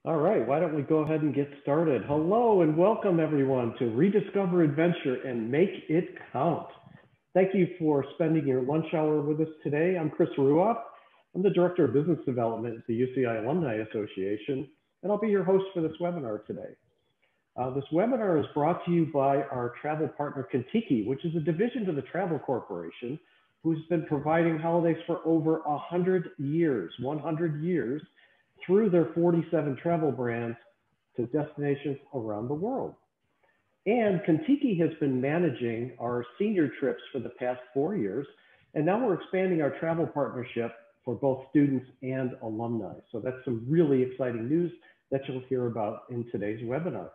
All right, why don't we go ahead and get started? Hello and welcome everyone to Rediscover Adventure and Make It Count. Thank you for spending your lunch hour with us today. I'm Chris Ruoff. I'm the Director of Business Development at the UCI Alumni Association, and I'll be your host for this webinar today. This webinar is brought to you by our travel partner, Contiki, which is a division of the Travel Corporation, who's been providing holidays for over 100 years, through their 47 travel brands to destinations around the world. And Contiki has been managing our senior trips for the past 4 years, and now we're expanding our travel partnership for both students and alumni. So that's some really exciting news that you'll hear about in today's webinar.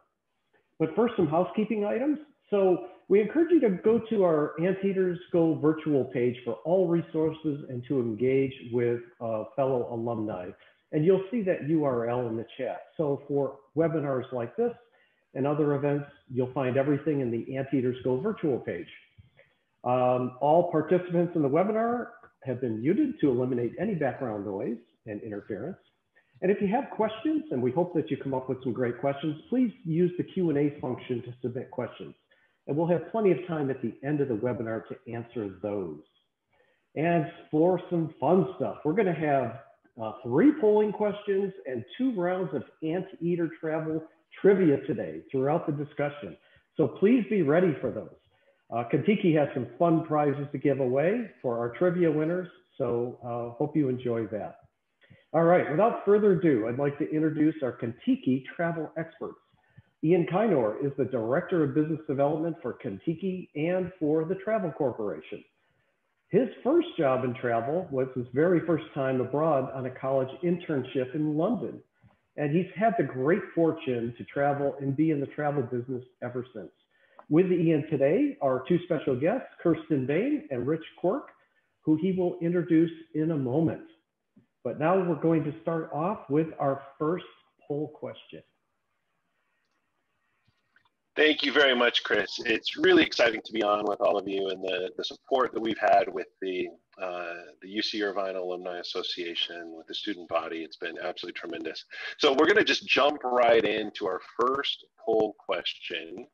But first, some housekeeping items. So we encourage you to go to our Anteaters Go virtual page for all resources and to engage with fellow alumni. And you'll see that URL in the chat. So for webinars like this and other events, you'll find everything in the Anteaters Go virtual page. All participants in the webinar have been muted to eliminate any background noise and interference. And if you have questions, and we hope that you come up with some great questions, please use the Q&A function to submit questions. And we'll have plenty of time at the end of the webinar to answer those. And for some fun stuff, we're going to have 3 polling questions and 2 rounds of Anteater travel trivia today throughout the discussion. So please be ready for those. Contiki has some fun prizes to give away for our trivia winners. So hope you enjoy that. All right, without further ado, I'd like to introduce our Contiki travel experts. Ian Kynor is the Director of Business Development for Contiki and for the Travel Corporation. His first job in travel was his very first time abroad on a college internship in London. And he's had the great fortune to travel and be in the travel business ever since. With Ian today are 2 special guests, Kirsten Bain and Rich Quirk, who he will introduce in a moment. But now we're going to start off with our first poll question. Thank you very much, Chris. It's really exciting to be on with all of you and the support that we've had with the UC Irvine Alumni Association, with the student body. It's been absolutely tremendous. So we're going to just jump right into our first poll question.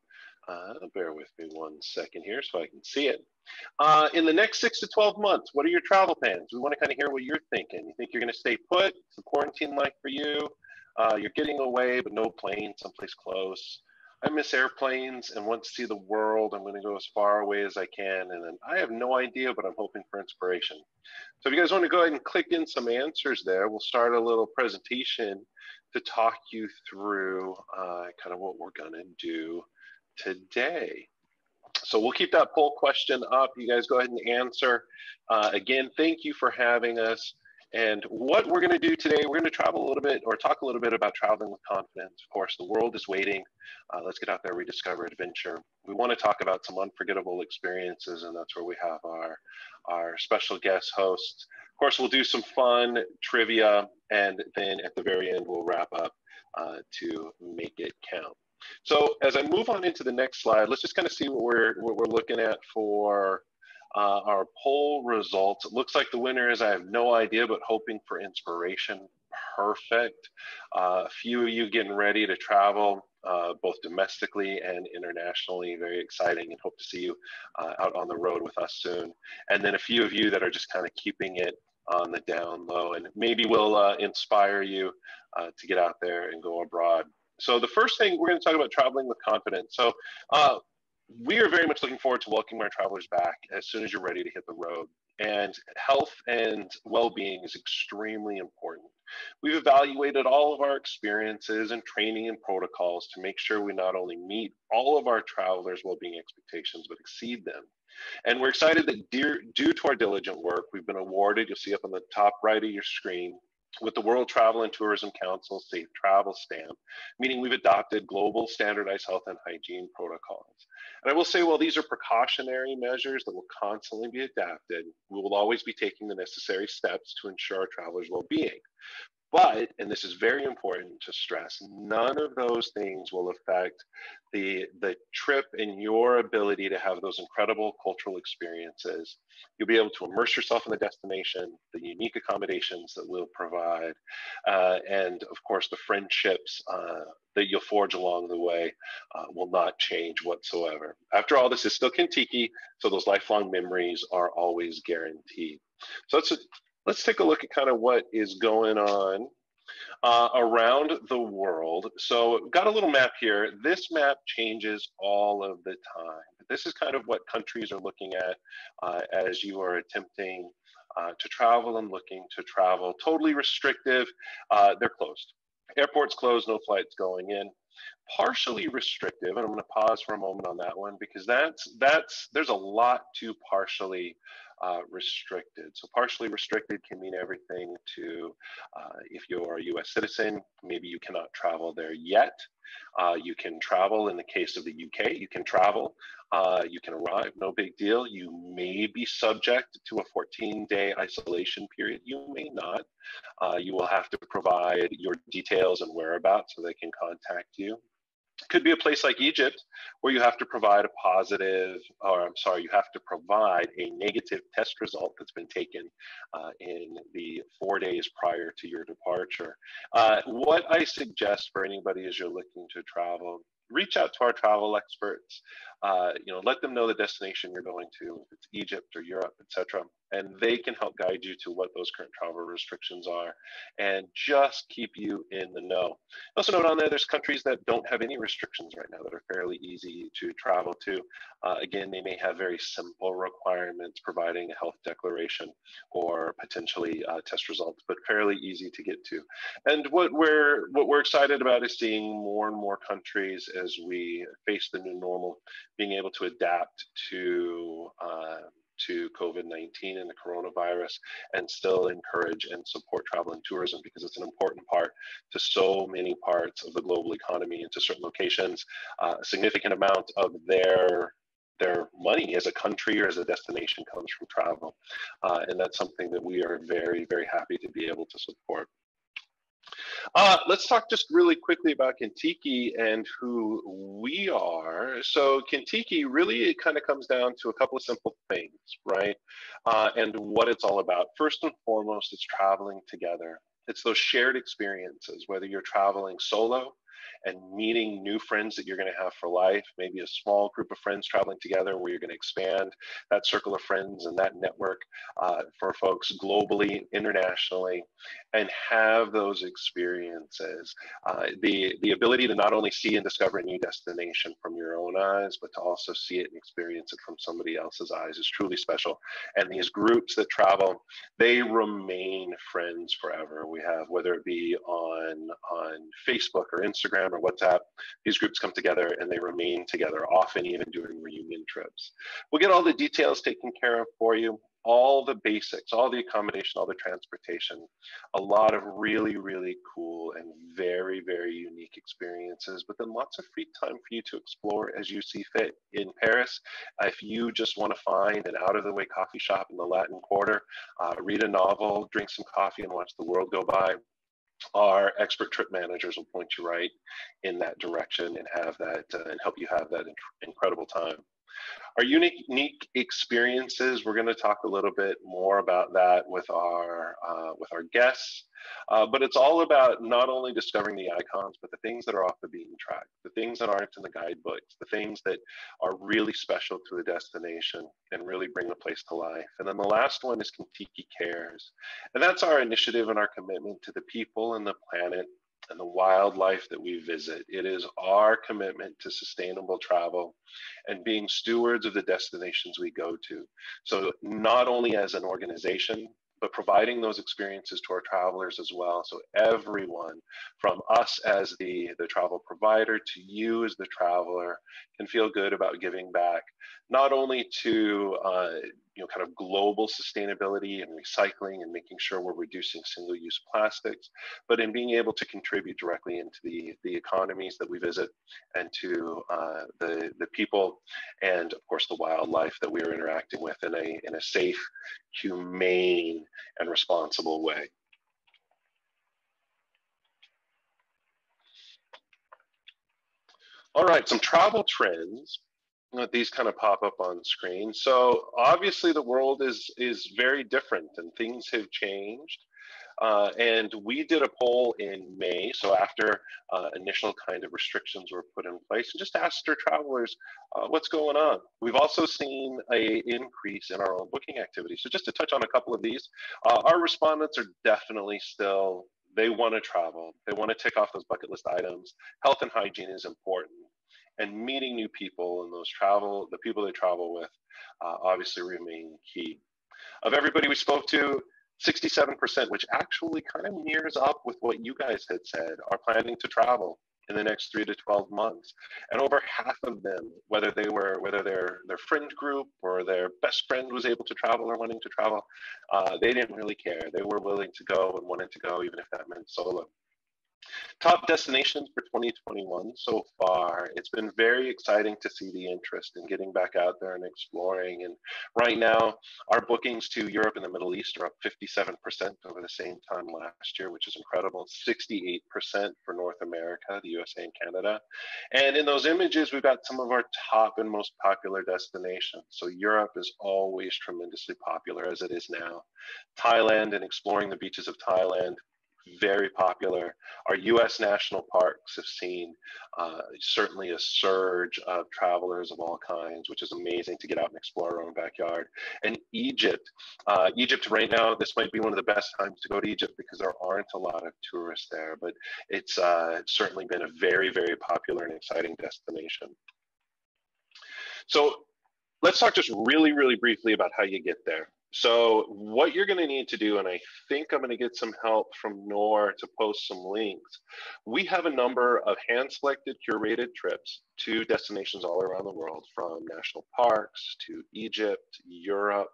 Bear with me 1 second here so I can see it. In the next 6 to 12 months, what are your travel plans? We want to kind of hear what you're thinking. You think you're going to stay put? Is the quarantine like for you? You're getting away, but no plane, someplace close. I miss airplanes and want to see the world. I'm going to go as far away as I can. And then I have no idea, but I'm hoping for inspiration. So if you guys want to go ahead and click in some answers there, we'll start a little presentation to talk you through kind of what we're going to do today. So we'll keep that poll question up. You guys go ahead and answer. Again, thank you for having us. And what we're going to do today, we're going to travel a little bit or talk a little bit about traveling with confidence. Of course, the world is waiting. Let's get out there, rediscover adventure. We want to talk about some unforgettable experiences, and that's where we have our special guest hosts. Of course, we'll do some fun trivia, and then at the very end, we'll wrap up to make it count. So as I move on into the next slide, let's just kind of see what we're looking at for our poll results. It looks like the winner is, I have no idea, but hoping for inspiration. Perfect. A few of you getting ready to travel, both domestically and internationally. Very exciting, and hope to see you out on the road with us soon. And then a few of you that are just kind of keeping it on the down low, and maybe we'll inspire you to get out there and go abroad. So the first thing, we're going to talk about traveling with confidence. So we are very much looking forward to welcoming our travelers back as soon as you're ready to hit the road. And health and well-being is extremely important. We've evaluated all of our experiences and training and protocols to make sure we not only meet all of our travelers' well-being expectations, but exceed them. And we're excited that due to our diligent work, we've been awarded, you'll see up on the top right of your screen, with the World Travel and Tourism Council Safe Travel Stamp, meaning we've adopted global standardized health and hygiene protocols. And I will say, while these are precautionary measures that will constantly be adapted, we will always be taking the necessary steps to ensure our travelers' well-being. But, and this is very important to stress, none of those things will affect the trip and your ability to have those incredible cultural experiences. You'll be able to immerse yourself in the destination, the the unique accommodations that we'll provide, and of course the friendships that you'll forge along the way will not change whatsoever. After all, this is still Contiki, so those lifelong memories are always guaranteed. So let's take a look at kind of what is going on around the world. So got a little map here. This map changes all of the time. This is kind of what countries are looking at as you are attempting to travel and looking to travel. Totally restrictive, they're closed. Airports closed, no flights going in. Partially restrictive, and I'm going to pause for a moment on that one because there's a lot to partially restricted. So partially restricted can mean everything to if you're a US citizen, maybe you cannot travel there yet. You can travel in the case of the UK, you can travel, you can arrive, no big deal. You may be subject to a 14-day isolation period. You may not. You will have to provide your details and whereabouts so they can contact you. Could be a place like Egypt where you have to provide you have to provide a negative test result that's been taken in the 4 days prior to your departure. What I suggest for anybody as you're looking to travel, reach out to our travel experts. Let them know the destination you're going to, if it's Egypt or Europe, etc., and they can help guide you to what those current travel restrictions are and just keep you in the know. Also note on there's countries that don't have any restrictions right now that are fairly easy to travel to. Again, they may have very simple requirements, providing a health declaration or potentially test results, but fairly easy to get to. And what we're excited about is seeing more and more countries as we face the new normal, being able to adapt to COVID-19 and the coronavirus and still encourage and support travel and tourism because it's an important part to so many parts of the global economy and to certain locations. A significant amount of their money as a country or as a destination comes from travel. And that's something that we are very, very happy to be able to support. Let's talk just really quickly about Contiki and who we are. So Contiki really, it kind of comes down to a couple of simple things, right? And what it's all about. First and foremost, it's traveling together. It's those shared experiences, whether you're traveling solo and meeting new friends that you're going to have for life, maybe a small group of friends traveling together where you're going to expand that circle of friends and that network for folks globally, internationally, and have those experiences. The ability to not only see and discover a new destination from your own eyes, but to also see it and experience it from somebody else's eyes is truly special. And these groups that travel, they remain friends forever. We have, whether it be on Facebook or Instagram or WhatsApp, these groups come together and they remain together, often even during reunion trips. We'll get all the details taken care of for you, all the basics, all the accommodation, all the transportation, a lot of really, really cool and very, very unique experiences, but then lots of free time for you to explore as you see fit. In Paris, if you just want to find an out-of-the-way coffee shop in the Latin Quarter, read a novel, drink some coffee, and watch the world go by, our expert trip managers will point you right in that direction and have that and help you have that incredible time. Our unique experiences, we're going to talk a little bit more about that with our guests, but it's all about not only discovering the icons, but the things that are off the beaten track, the things that aren't in the guidebooks, the things that are really special to the destination and really bring the place to life. And then the last one is Contiki Cares, and that's our initiative and our commitment to the people and the planet and the wildlife that we visit. It is our commitment to sustainable travel and being stewards of the destinations we go to. So not only as an organization, but providing those experiences to our travelers as well. So everyone from us as the travel provider to you as the traveler can feel good about giving back, not only to kind of global sustainability and recycling and making sure we're reducing single-use plastics, but in being able to contribute directly into the economies that we visit and to the people and of course the wildlife that we are interacting with in a safe, humane, and responsible way. All right, some travel trends these kind of pop up on screen. So obviously the world is very different and things have changed. And we did a poll in May, so after initial kind of restrictions were put in place, and just asked our travelers what's going on. We've also seen an increase in our own booking activity. So just to touch on a couple of these, our respondents are definitely still, they want to travel. They want to tick off those bucket list items. Health and hygiene is important. And meeting new people and the people they travel with obviously remain key. Of everybody we spoke to, 67%, which actually kind of mirrors up with what you guys had said, are planning to travel in the next 3 to 12 months. And over half of them, whether their friend group or their best friend was able to travel or wanting to travel, they didn't really care. They were willing to go and wanted to go, even if that meant solo. Top destinations for 2021 so far. It's been very exciting to see the interest in getting back out there and exploring. And right now, our bookings to Europe and the Middle East are up 57% over the same time last year, which is incredible. 68% for North America, the USA and Canada. And in those images, we've got some of our top and most popular destinations. So Europe is always tremendously popular, as it is now. Thailand and exploring the beaches of Thailand, very popular. Our US national parks have seen certainly a surge of travelers of all kinds, which is amazing to get out and explore our own backyard. And Egypt right now, this might be one of the best times to go to Egypt because there aren't a lot of tourists there, but it's certainly been a very, very popular and exciting destination. So let's talk just really, really briefly about how you get there. So what you're going to need to do, and I think I'm going to get some help from Noor to post some links. We have a number of hand-selected curated trips to destinations all around the world, from national parks to Egypt, Europe,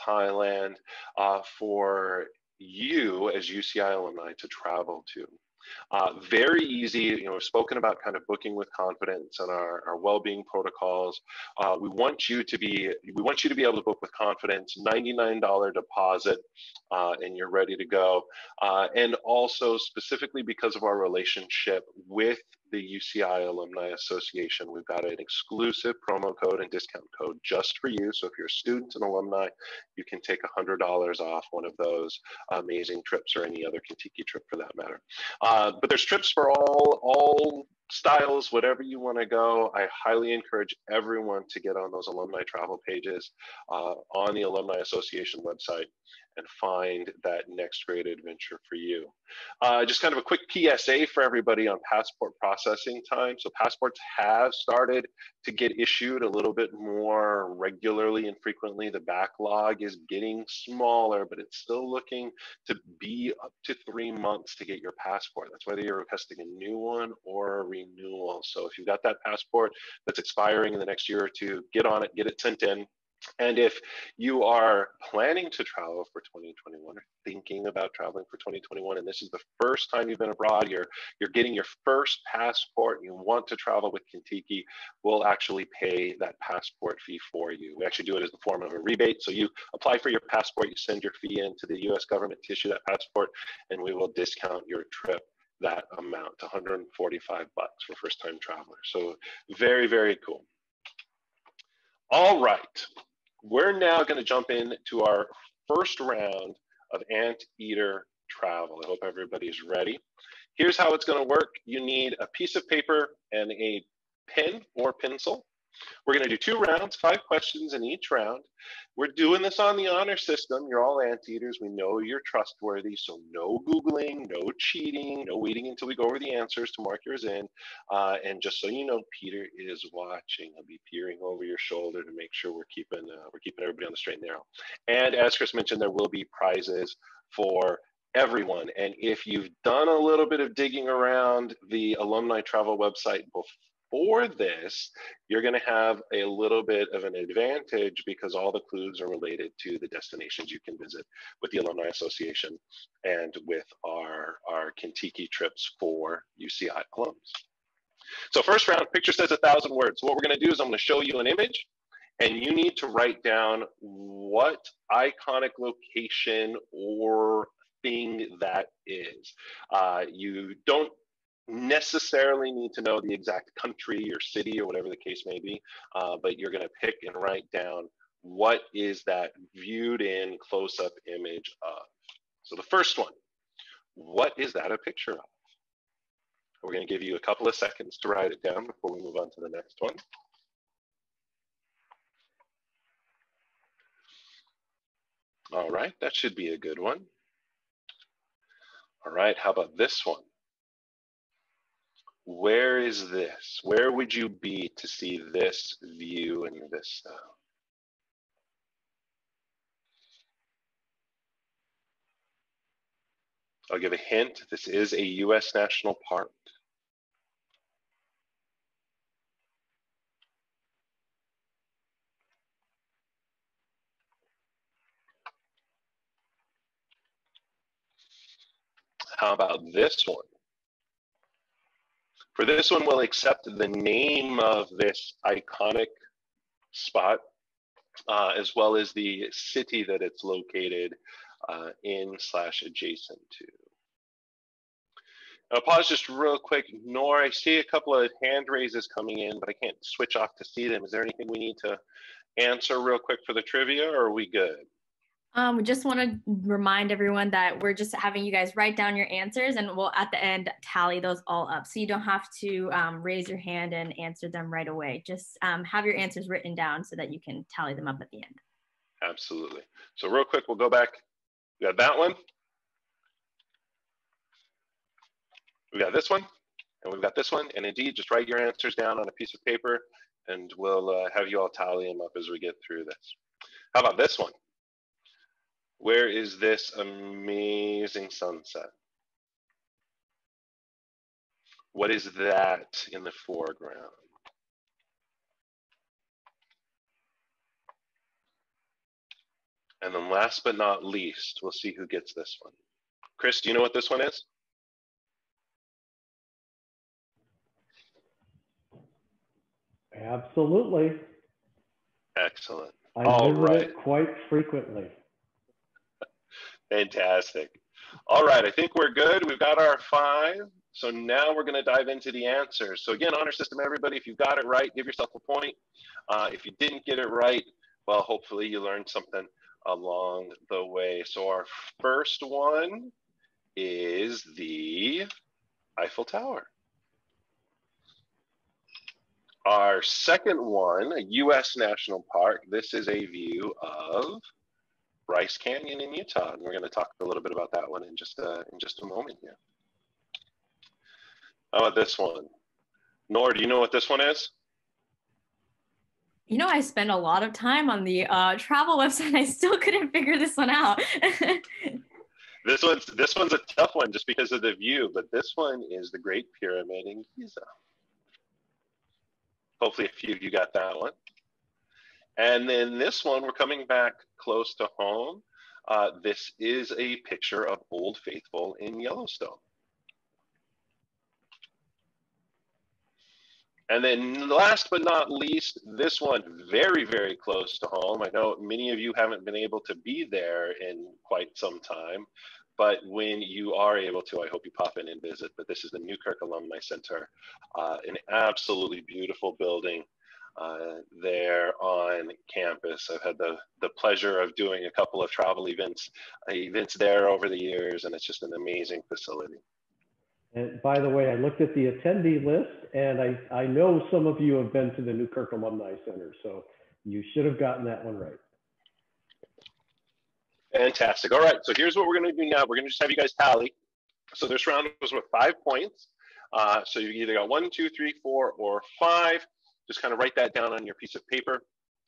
Thailand, for you as UCI alumni to travel to. Very easy, we've spoken about kind of booking with confidence and our well-being protocols. We want you to be able to book with confidence, $99 deposit, and you're ready to go. And also specifically because of our relationship with the UCI Alumni Association, we've got an exclusive promo code and discount code just for you. So if you're a student and alumni, you can take $100 off one of those amazing trips, or any other Contiki trip for that matter. But there's trips for all styles, whatever you want to go. I highly encourage everyone to get on those alumni travel pages on the Alumni Association website and find that next great adventure for you. Just kind of a quick PSA for everybody on passport processing time. So passports have started to get issued a little bit more regularly and frequently. The backlog is getting smaller, but it's still looking to be up to 3 months to get your passport. That's whether you're requesting a new one or a renewal. So if you've got that passport that's expiring in the next year or two, get on it, get it sent in. And if you are planning to travel for 2021 or thinking about traveling for 2021, and this is the first time you've been abroad, you're getting your first passport, and you want to travel with Contiki, we'll actually pay that passport fee for you. We actually do it as the form of a rebate. So you apply for your passport, you send your fee in to the US government to issue that passport, and we will discount your trip that amount to $145 for first-time travelers. So very, very cool. All right, we're now going to jump into our first round of Anteater travel. I hope everybody's ready. Here's how it's going to work. You need a piece of paper and a pen or pencil. We're going to do 2 rounds, 5 questions in each round. We're doing this on the honor system. You're all Anteaters. We know you're trustworthy, so no Googling, no cheating, no waiting until we go over the answers to mark yours in. And just so you know, Peter is watching. He'll be peering over your shoulder to make sure we're keeping everybody on the straight and narrow. And as Chris mentioned, there will be prizes for everyone. And if you've done a little bit of digging around the alumni travel website before this, you're going to have a little bit of an advantage because all the clues are related to the destinations you can visit with the Alumni Association and with our Contiki trips for UCI alums. So first round, picture says 1,000 words. So what we're going to do is I'm going to show you an image, and you need to write down what iconic location or thing that is. You don't necessarily need to know the exact country or city or whatever the case may be, but you're going to pick and write down what is that viewed in close-up image of. So the first one, what is that a picture of? We're going to give you a couple of seconds to write it down before we move on to the next one. All right, that should be a good one. All right, how about this one? Where is this? Where would you be to see this view and this style? I'll give a hint. This is a U.S. national park. How about this one? For this one, we'll accept the name of this iconic spot, as well as the city that it's located in/adjacent to. I'll pause just real quick. Nor, I see a couple of hand raises coming in, but I can't switch off to see them. Is there anything we need to answer real quick for the trivia, or are we good? We just want to remind everyone that we're just having you guys write down your answers, and we'll at the end tally those all up. So you don't have to raise your hand and answer them right away. Just have your answers written down so that you can tally them up at the end. Absolutely. So real quick, we'll go back. We got that one. We got this one, and we've got this one. And indeed, just write your answers down on a piece of paper, and we'll have you all tally them up as we get through this. How about this one? Where is this amazing sunset? What is that in the foreground? And then last but not least, we'll see who gets this one. Chris, do you know what this one is? Absolutely. Excellent. I visit it quite frequently. Fantastic. All right, I think we're good. We've got our 5. So now we're going to dive into the answers. So again, honor system, everybody, if you got it right, give yourself a point. If you didn't get it right, well, hopefully you learned something along the way. So our first one is the Eiffel Tower. Our second one, a U.S. national park. This is a view of Bryce Canyon in Utah, and we're going to talk a little bit about that one in just a moment here. How about this one? Nor, do you know what this one is? You know, I spent a lot of time on the travel website. I still couldn't figure this one out. This one's a tough one just because of the view, but this one is the Great Pyramid in Giza. Hopefully a few of you got that one. And then this one, we're coming back close to home. This is a picture of Old Faithful in Yellowstone. And then last but not least, this one, very, very close to home. I know many of you haven't been able to be there in quite some time, but when you are able to, I hope you pop in and visit. But this is the NEWKIRK Alumni Center, an absolutely beautiful building there on campus. I've had the pleasure of doing a couple of travel events there over the years, and it's just an amazing facility. And by the way, I looked at the attendee list, and I know some of you have been to the NEWKIRK Alumni Center, so you should have gotten that one right. Fantastic. All right, so here's what we're going to do now. We're going to just have you guys tally. So this round was with 5 points. So you either got 1, 2, 3, 4, or 5. Just kind of write that down on your piece of paper.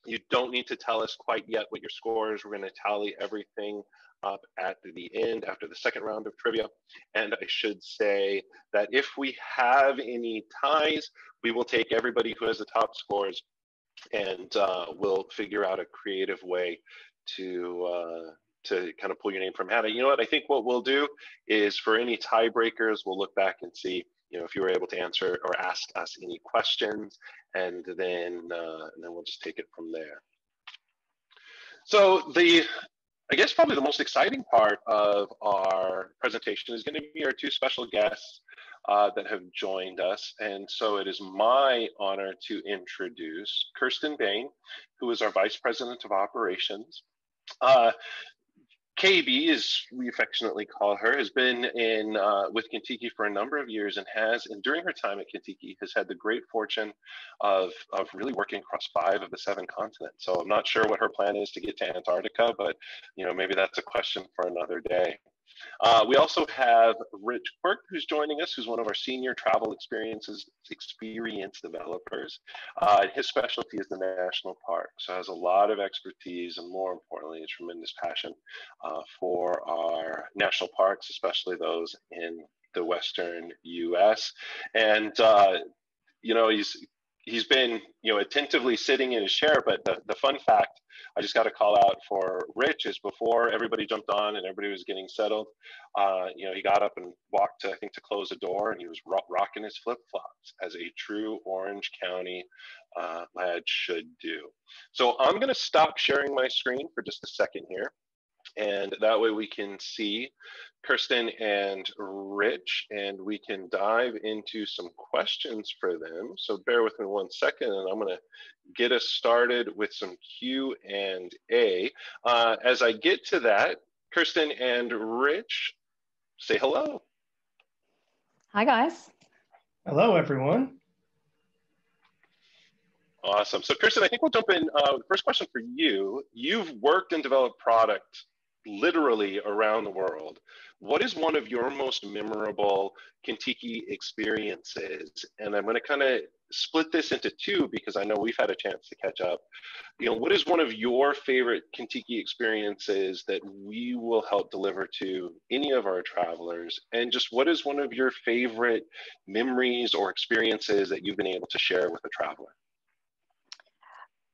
You don't need to tell us quite yet what your score is. We're going to tally everything up at the end after the second round of trivia. And I should say that if we have any ties, we will take everybody who has the top scores, and we'll figure out a creative way to kind of pull your name from a hat. You know what? I think what we'll do is for any tiebreakers, we'll look back and see, you know, if you were able to answer or ask us any questions, and then we'll just take it from there. So I guess probably the most exciting part of our presentation is going to be our 2 special guests that have joined us. And so it is my honor to introduce Kirsten Bain, who is our Vice President of Operations. KB, as we affectionately call her, has been in with Contiki for a number of years and during her time at Contiki, has had the great fortune of really working across 5 of the 7 continents. So I'm not sure what her plan is to get to Antarctica, but maybe that's a question for another day. We also have Rich Quirk, who's joining us, who's one of our senior travel experience developers. His specialty is the national park, so has a lot of expertise and, more importantly, a tremendous passion for our national parks, especially those in the Western U.S. And he's been attentively sitting in his chair, but the fun fact I just got to call out for Rich is before everybody jumped on and everybody was getting settled, he got up and walked to close the door, and he was rocking his flip-flops as a true Orange County lad should do. So I'm going to stop sharing my screen for just a second here, and that way we can see Kirsten and Rich, and we can dive into some questions for them. So bear with me one second, and I'm going to get us started with some Q&A. As I get to that, Kirsten and Rich, say hello. Hi, guys. Hello, everyone. Awesome. So Kirsten, I think we'll jump in. The first question for you. You've worked and developed product literally around the world. What is one of your most memorable Contiki experiences? And I'm going to kind of split this into 2 because I know we've had a chance to catch up. What is one of your favorite Contiki experiences that we will help deliver to any of our travelers? And just what is one of your favorite memories or experiences that you've been able to share with a traveler?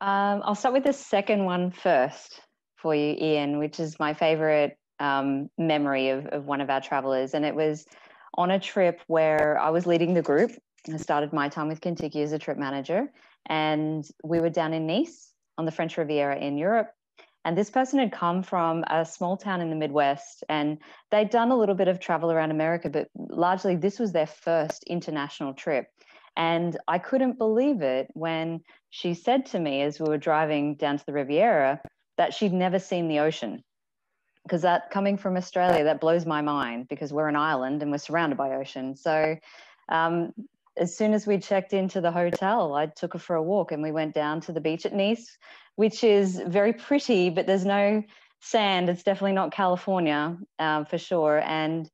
I'll start with the second one first for you, Ian, which is my favorite memory of one of our travelers. And it was on a trip where I was leading the group. I started my time with Contiki as a trip manager, and we were down in Nice on the French Riviera in Europe. And this person had come from a small town in the Midwest, and they'd done a little bit of travel around America, but largely this was their first international trip. And I couldn't believe it when she said to me as we were driving down to the Riviera that she'd never seen the ocean. Because that, coming from Australia, that blows my mind because we're an island and we're surrounded by ocean. So as soon as we checked into the hotel, I took her for a walk and we went down to the beach at Nice, which is very pretty, but there's no sand. It's definitely not California for sure. And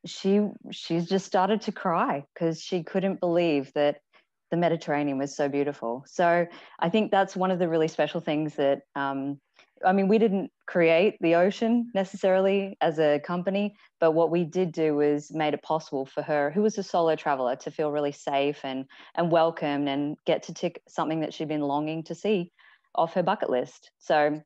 she's just started to cry because she couldn't believe that the Mediterranean was so beautiful. So I think that's one of the really special things that, we didn't create the ocean necessarily as a company, but what we did do was made it possible for her, who was a solo traveler, to feel really safe and welcomed and get to tick something that she'd been longing to see off her bucket list. So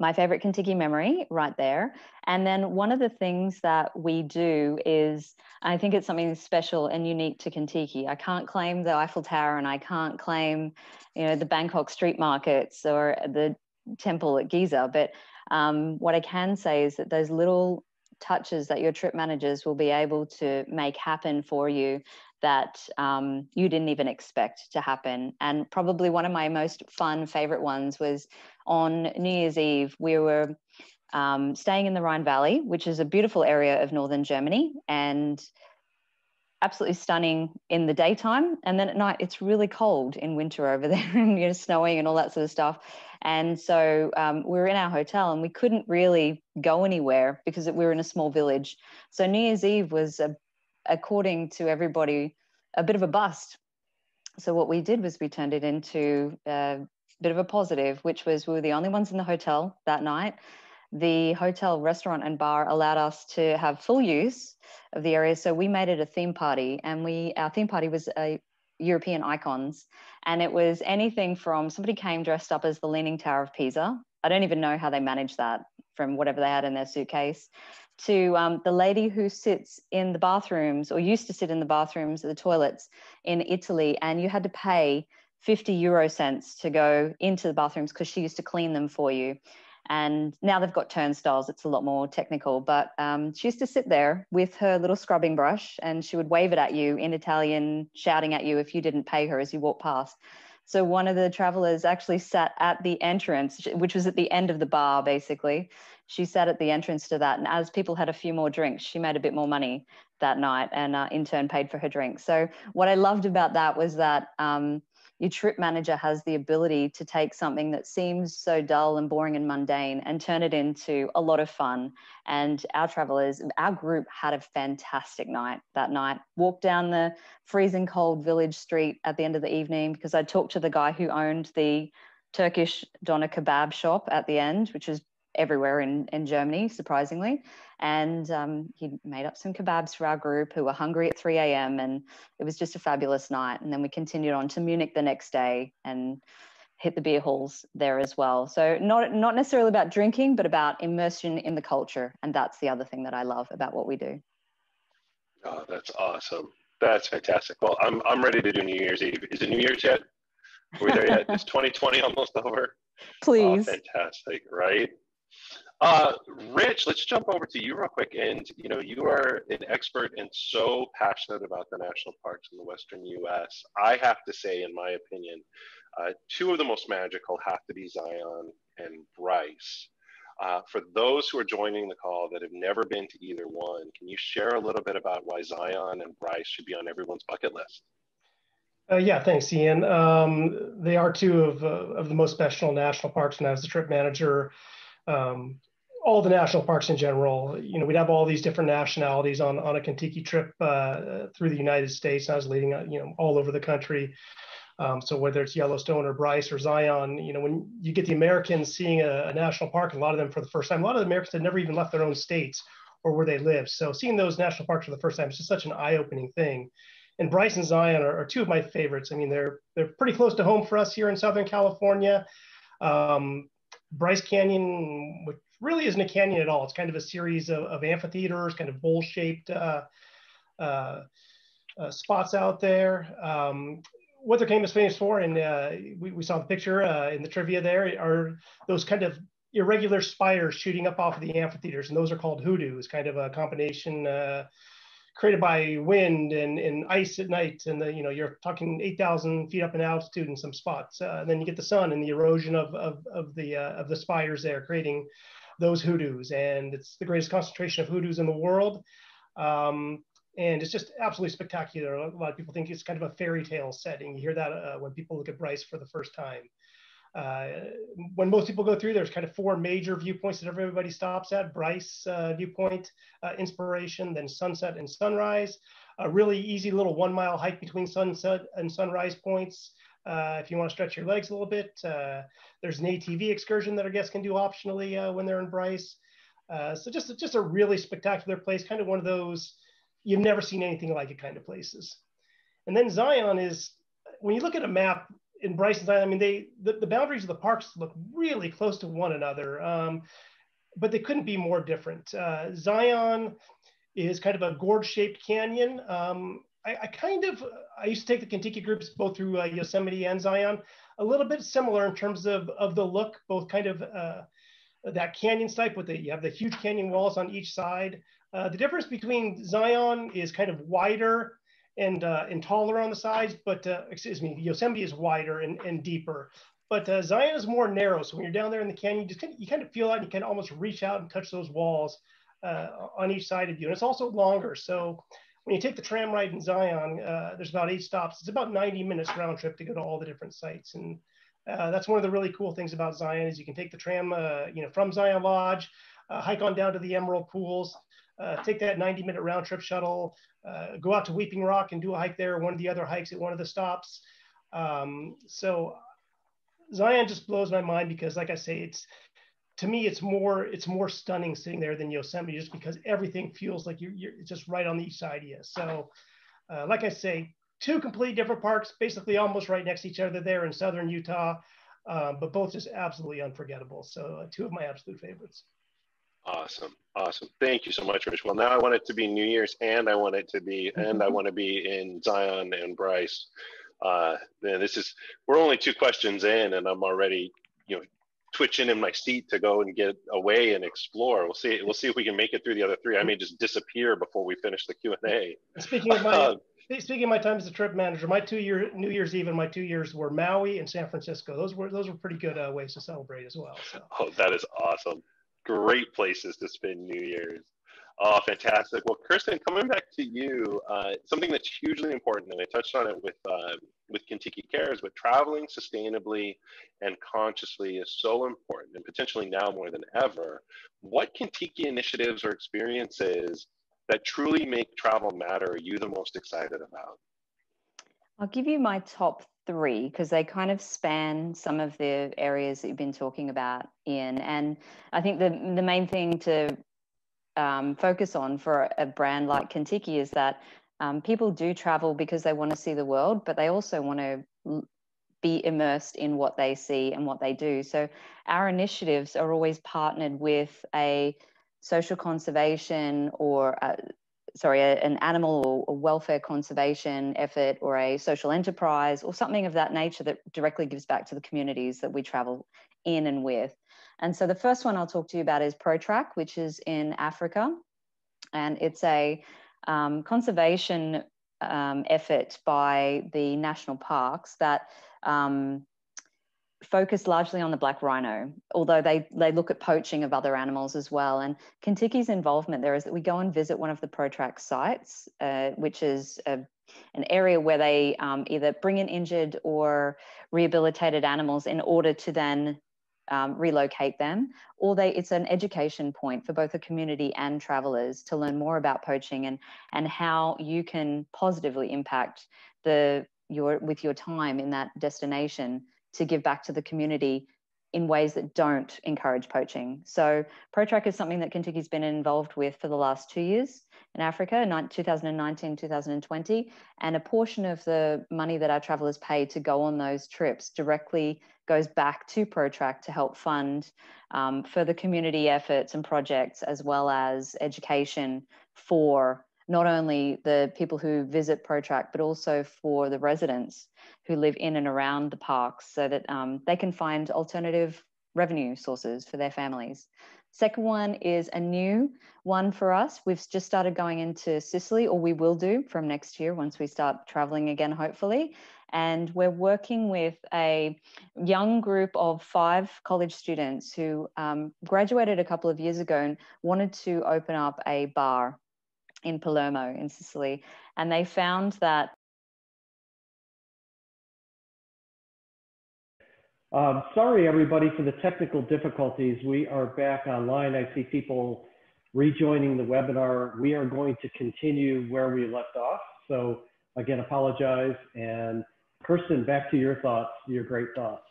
my favorite Contiki memory right there. And then one of the things that we do is, I think it's something special and unique to Contiki. I can't claim the Eiffel Tower and I can't claim, the Bangkok street markets or the temple at Giza. But what I can say is that those little touches that your trip managers will be able to make happen for you that you didn't even expect to happen. And probably one of my most fun favorite ones was on New Year's Eve. We were staying in the Rhine Valley, which is a beautiful area of northern Germany and absolutely stunning in the daytime. And then at night, it's really cold in winter over there and snowing and all that sort of stuff. And so we were in our hotel and we couldn't really go anywhere because we were in a small village. So New Year's Eve was, according to everybody, a bit of a bust. So what we did was we turned it into a bit of a positive, which was we were the only ones in the hotel that night. The hotel restaurant and bar allowed us to have full use of the area. So we made it a theme party, and our theme party was European icons. And it was anything from somebody came dressed up as the Leaning Tower of Pisa. I don't even know how they managed that from whatever they had in their suitcase, to the lady who sits in the bathrooms or used to sit in the bathrooms or the toilets in Italy, and you had to pay 50 euro cents to go into the bathrooms because she used to clean them for you. And now they've got turnstiles. It's a lot more technical, but she used to sit there with her little scrubbing brush and she would wave it at you in Italian, shouting at you if you didn't pay her as you walked past. So one of the travelers actually sat at the entrance, which was at the end of the bar, basically. She sat at the entrance to that. And as people had a few more drinks, she made a bit more money that night and in turn paid for her drink. So what I loved about that was that your trip manager has the ability to take something that seems so dull and boring and mundane and turn it into a lot of fun. And our travelers, our group had a fantastic night that night. Walked down the freezing cold village street at the end of the evening because I talked to the guy who owned the Turkish doner kebab shop at the end, which is everywhere in Germany, surprisingly. And he made up some kebabs for our group who were hungry at 3 a.m. And it was just a fabulous night. And then we continued on to Munich the next day and hit the beer halls there as well. So not necessarily about drinking, but about immersion in the culture. And that's the other thing that I love about what we do. Oh, that's awesome. That's fantastic. Well, I'm ready to do New Year's Eve. Is it New Year's yet? Are we there yet? Is 2020 almost over? Please. Oh, fantastic, right? Rich, let's jump over to you real quick. And, you know, you are an expert and so passionate about the national parks in the Western US. I have to say, in my opinion, two of the most magical have to be Zion and BRYCE. For those who are joining the call that have never been to either one, can you share a little bit about why Zion and BRYCE should be on everyone's bucket list? Yeah, thanks, Ian. They are two of the most special national parks, and I was the trip manager. All the national parks in general, you know, we'd have all these different nationalities on a Contiki trip through the United States. I was leading, you know, all over the country. So whether it's Yellowstone or BRYCE or Zion, you know, when you get the Americans seeing a national park, a lot of them for the first time, a lot of the Americans had never even left their own states or where they live. So seeing those national parks for the first time is just such an eye-opening thing. And BRYCE and Zion are two of my favorites. I mean, they're pretty close to home for us here in Southern California. Bryce Canyon, which really isn't a canyon at all. It's kind of a series of amphitheaters, kind of bowl-shaped spots out there. What they're famous for, and we saw the picture in the trivia there, are those kind of irregular spires shooting up off of the amphitheaters, and those are called hoodoos, kind of a combination created by wind and ice at night. And you know, you're talking 8,000 feet up in altitude in some spots. And then you get the sun and the erosion of the spires there, creating those hoodoos. And it's the greatest concentration of hoodoos in the world. And it's just absolutely spectacular. A lot of people think it's kind of a fairy tale setting. You hear that when people look at BRYCE for the first time. When most people go through, there's kind of four major viewpoints that everybody stops at: BRYCE viewpoint, Inspiration, then Sunset and Sunrise. A really easy little 1 mile hike between sunset and sunrise points. If you want to stretch your legs a little bit, there's an ATV excursion that our guests can do optionally when they're in BRYCE. So just a really spectacular place, kind of one of those you've never seen anything like it kind of places. And then Zion is, when you look at a map, in BRYCE and Zion, I mean, the boundaries of the parks look really close to one another, but they couldn't be more different. Zion is kind of a gorge-shaped canyon. I used to take the Contiki groups both through Yosemite and Zion, a little bit similar in terms of the look, both kind of that canyon type with you have the huge canyon walls on each side. The difference between Zion is kind of wider and taller on the sides, but Yosemite is wider and deeper, but Zion is more narrow. So when you're down there in the canyon, you kind of feel out and you can almost reach out and touch those walls on each side of you. And it's also longer. So when you take the tram ride in Zion, there's about 8 stops. It's about 90 minutes round trip to go to all the different sites. And that's one of the really cool things about Zion is you can take the tram, from Zion Lodge, hike on down to the Emerald Pools, take that 90-minute round trip shuttle, go out to Weeping Rock and do a hike there, one of the other hikes at one of the stops. So Zion just blows my mind because, like I say, to me, it's more stunning sitting there than Yosemite, just because everything feels like you're just right on each side of you. So like I say, 2 completely different parks, basically almost right next to each other there in southern Utah, but both just absolutely unforgettable. So 2 of my absolute favorites. Awesome. Thank you so much, Rich. Well, now I want it to be New Year's, and I want to be in Zion and BRYCE. Man, we're only 2 questions in, and I'm already, twitching in my seat to go and get away and explore. We'll see if we can make it through the other three. I may just disappear before we finish the Q&A. Speaking of my time as a trip manager, my New Year's Eve and my 2 years were Maui and San Francisco. Those were pretty good ways to celebrate as well. So. Oh, that is awesome. Great places to spend New Year's. Oh, fantastic. Well, Kirsten, coming back to you, something that's hugely important, and I touched on it with Contiki Cares, but traveling sustainably and consciously is so important, and potentially now more than ever. What Contiki initiatives or experiences that truly make travel matter are you the most excited about? I'll give you my top three because they kind of span some of the areas that you've been talking about, Ian. And I think the main thing to focus on for a brand like Contiki is that people do travel because they want to see the world, but they also want to be immersed in what they see and what they do. So our initiatives are always partnered with a social conservation or an animal or welfare conservation effort or a social enterprise or something of that nature that directly gives back to the communities that we travel in and with. And so the first one I'll talk to you about is ProTrack, which is in Africa. And it's a conservation effort by the national parks that focus largely on the black rhino, although they look at poaching of other animals as well. And Contiki's involvement there is that we go and visit one of the ProTrack sites, which is an area where they either bring in injured or rehabilitated animals in order to then relocate them, or it's an education point for both the community and travelers to learn more about poaching and how you can positively impact with your time in that destination to give back to the community in ways that don't encourage poaching. So ProTrack is something that Contiki's been involved with for the last 2 years in Africa, 2019, 2020, and a portion of the money that our travelers pay to go on those trips directly goes back to ProTrack to help fund further community efforts and projects, as well as education for not only the people who visit ProTrack, but also for the residents who live in and around the parks so that they can find alternative revenue sources for their families. Second one is a new one for us. We've just started going into Sicily, or we will do from next year once we start traveling again, hopefully. And we're working with a young group of 5 college students who graduated a couple of years ago and wanted to open up a bar in Palermo in Sicily. And they found that sorry, everybody, for the technical difficulties. We are back online. I see people rejoining the webinar. We are going to continue where we left off. So again, apologize. And Kirsten, back to your thoughts, your great thoughts.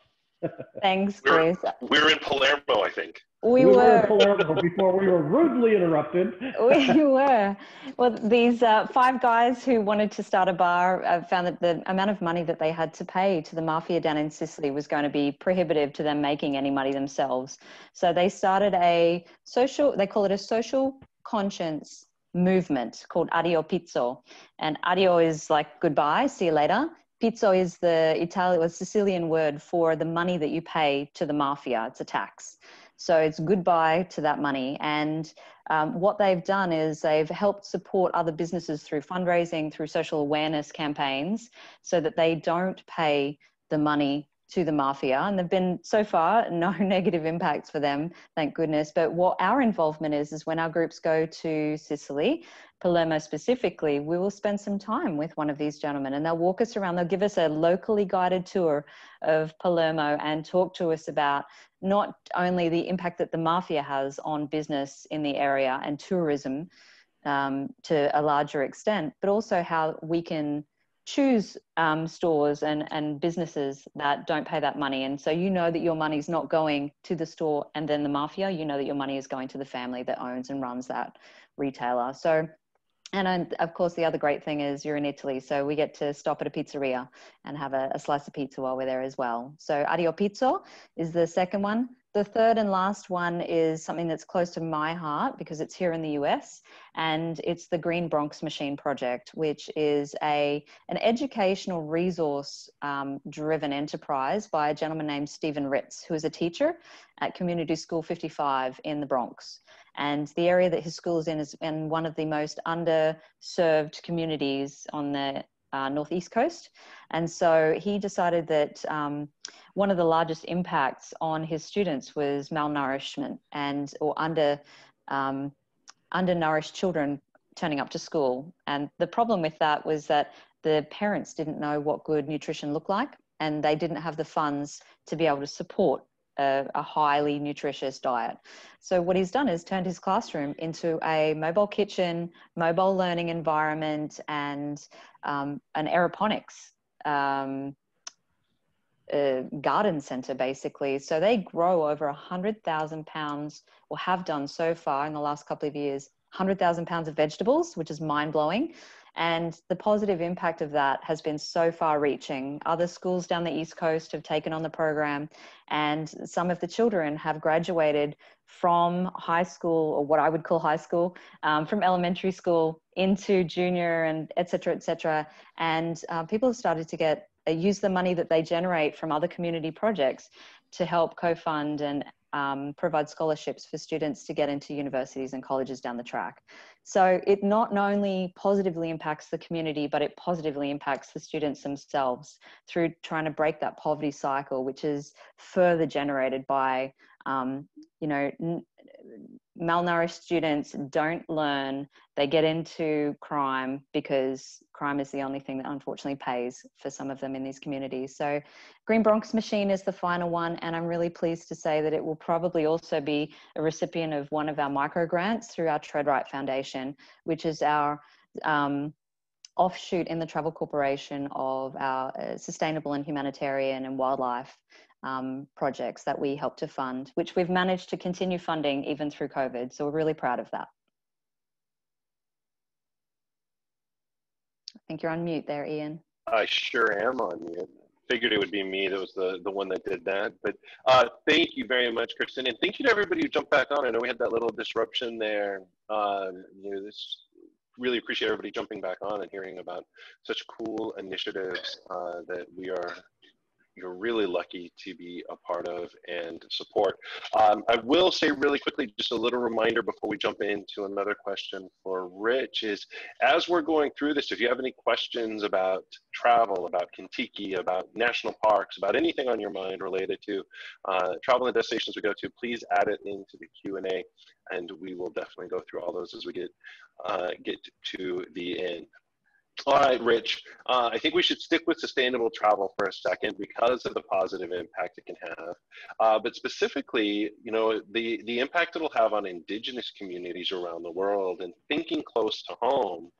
Thanks, Chris. We're in Palermo, I think. We were in Palermo before we were rudely interrupted. We were. Well, these 5 guys who wanted to start a bar found that the amount of money that they had to pay to the mafia down in Sicily was going to be prohibitive to them making any money themselves. So they started they call it a social conscience movement called Addio Pizzo. And addio is like goodbye, see you later. Pizzo is the Italian or Sicilian word for the money that you pay to the mafia. It's a tax. So it's goodbye to that money. And what they've done is they've helped support other businesses through fundraising, through social awareness campaigns, so that they don't pay the money to the mafia. And there've been, so far, no negative impacts for them, thank goodness. But what our involvement is when our groups go to Sicily, Palermo specifically, we will spend some time with one of these gentlemen and they'll walk us around. They'll give us a locally guided tour of Palermo and talk to us about not only the impact that the mafia has on business in the area and tourism to a larger extent, but also how we can choose stores and businesses that don't pay that money. And so you know that your money's not going to the store and then the mafia, you know that your money is going to the family that owns and runs that retailer. So, and of course, the other great thing is you're in Italy, so we get to stop at a pizzeria and have a slice of pizza while we're there as well. So Addio Pizzo is the second one. the third and last one is something that's close to my heart because it's here in the US, and it's the Green Bronx Machine Project, which is an educational resource driven enterprise by a gentleman named Stephen Ritz, who is a teacher at Community School 55 in the Bronx. And the area that his school is in one of the most underserved communities on the Northeast coast. And so he decided that one of the largest impacts on his students was malnourishment or undernourished children turning up to school. And the problem with that was that the parents didn't know what good nutrition looked like, and they didn't have the funds to be able to support a highly nutritious diet. So what he's done is turned his classroom into a mobile kitchen, mobile learning environment, and an aeroponics garden center, basically. So they grow over 100,000 pounds, or have done so far in the last couple of years, 100,000 pounds of vegetables, which is mind-blowing. And the positive impact of that has been so far-reaching. Other schools down the East Coast have taken on the program, and some of the children have graduated from high school, or what I would call high school, from elementary school into junior, and et cetera, and people have started to use the money that they generate from other community projects to help co-fund and provide scholarships for students to get into universities and colleges down the track. So it not only positively impacts the community, but it positively impacts the students themselves through trying to break that poverty cycle, which is further generated by, malnourished students don't learn, they get into crime because crime is the only thing that unfortunately pays for some of them in these communities. So Green Bronx Machine is the final one, and I'm really pleased to say that it will probably also be a recipient of one of our micro grants through our Tread Right Foundation, which is our offshoot in the Travel Corporation of our sustainable and humanitarian and wildlife projects that we help to fund, which we've managed to continue funding even through COVID. So we're really proud of that. I think you're on mute there, Ian. I sure am on mute. Figured it would be me that was the one that did that. But thank you very much, Kristen. And thank you to everybody who jumped back on. I know we had that little disruption there. Really appreciate everybody jumping back on and hearing about such cool initiatives that you're really lucky to be a part of and support. I will say really quickly, just a little reminder before we jump into another question for Rich is, as we're going through this, if you have any questions about travel, about Contiki, about national parks, about anything on your mind related to travel and destinations we go to, please add it into the Q&A, and we will definitely go through all those as we get to the end. All right, Rich, I think we should stick with sustainable travel for a second because of the positive impact it can have. But specifically, the impact it'll have on Indigenous communities around the world, and thinking close to home.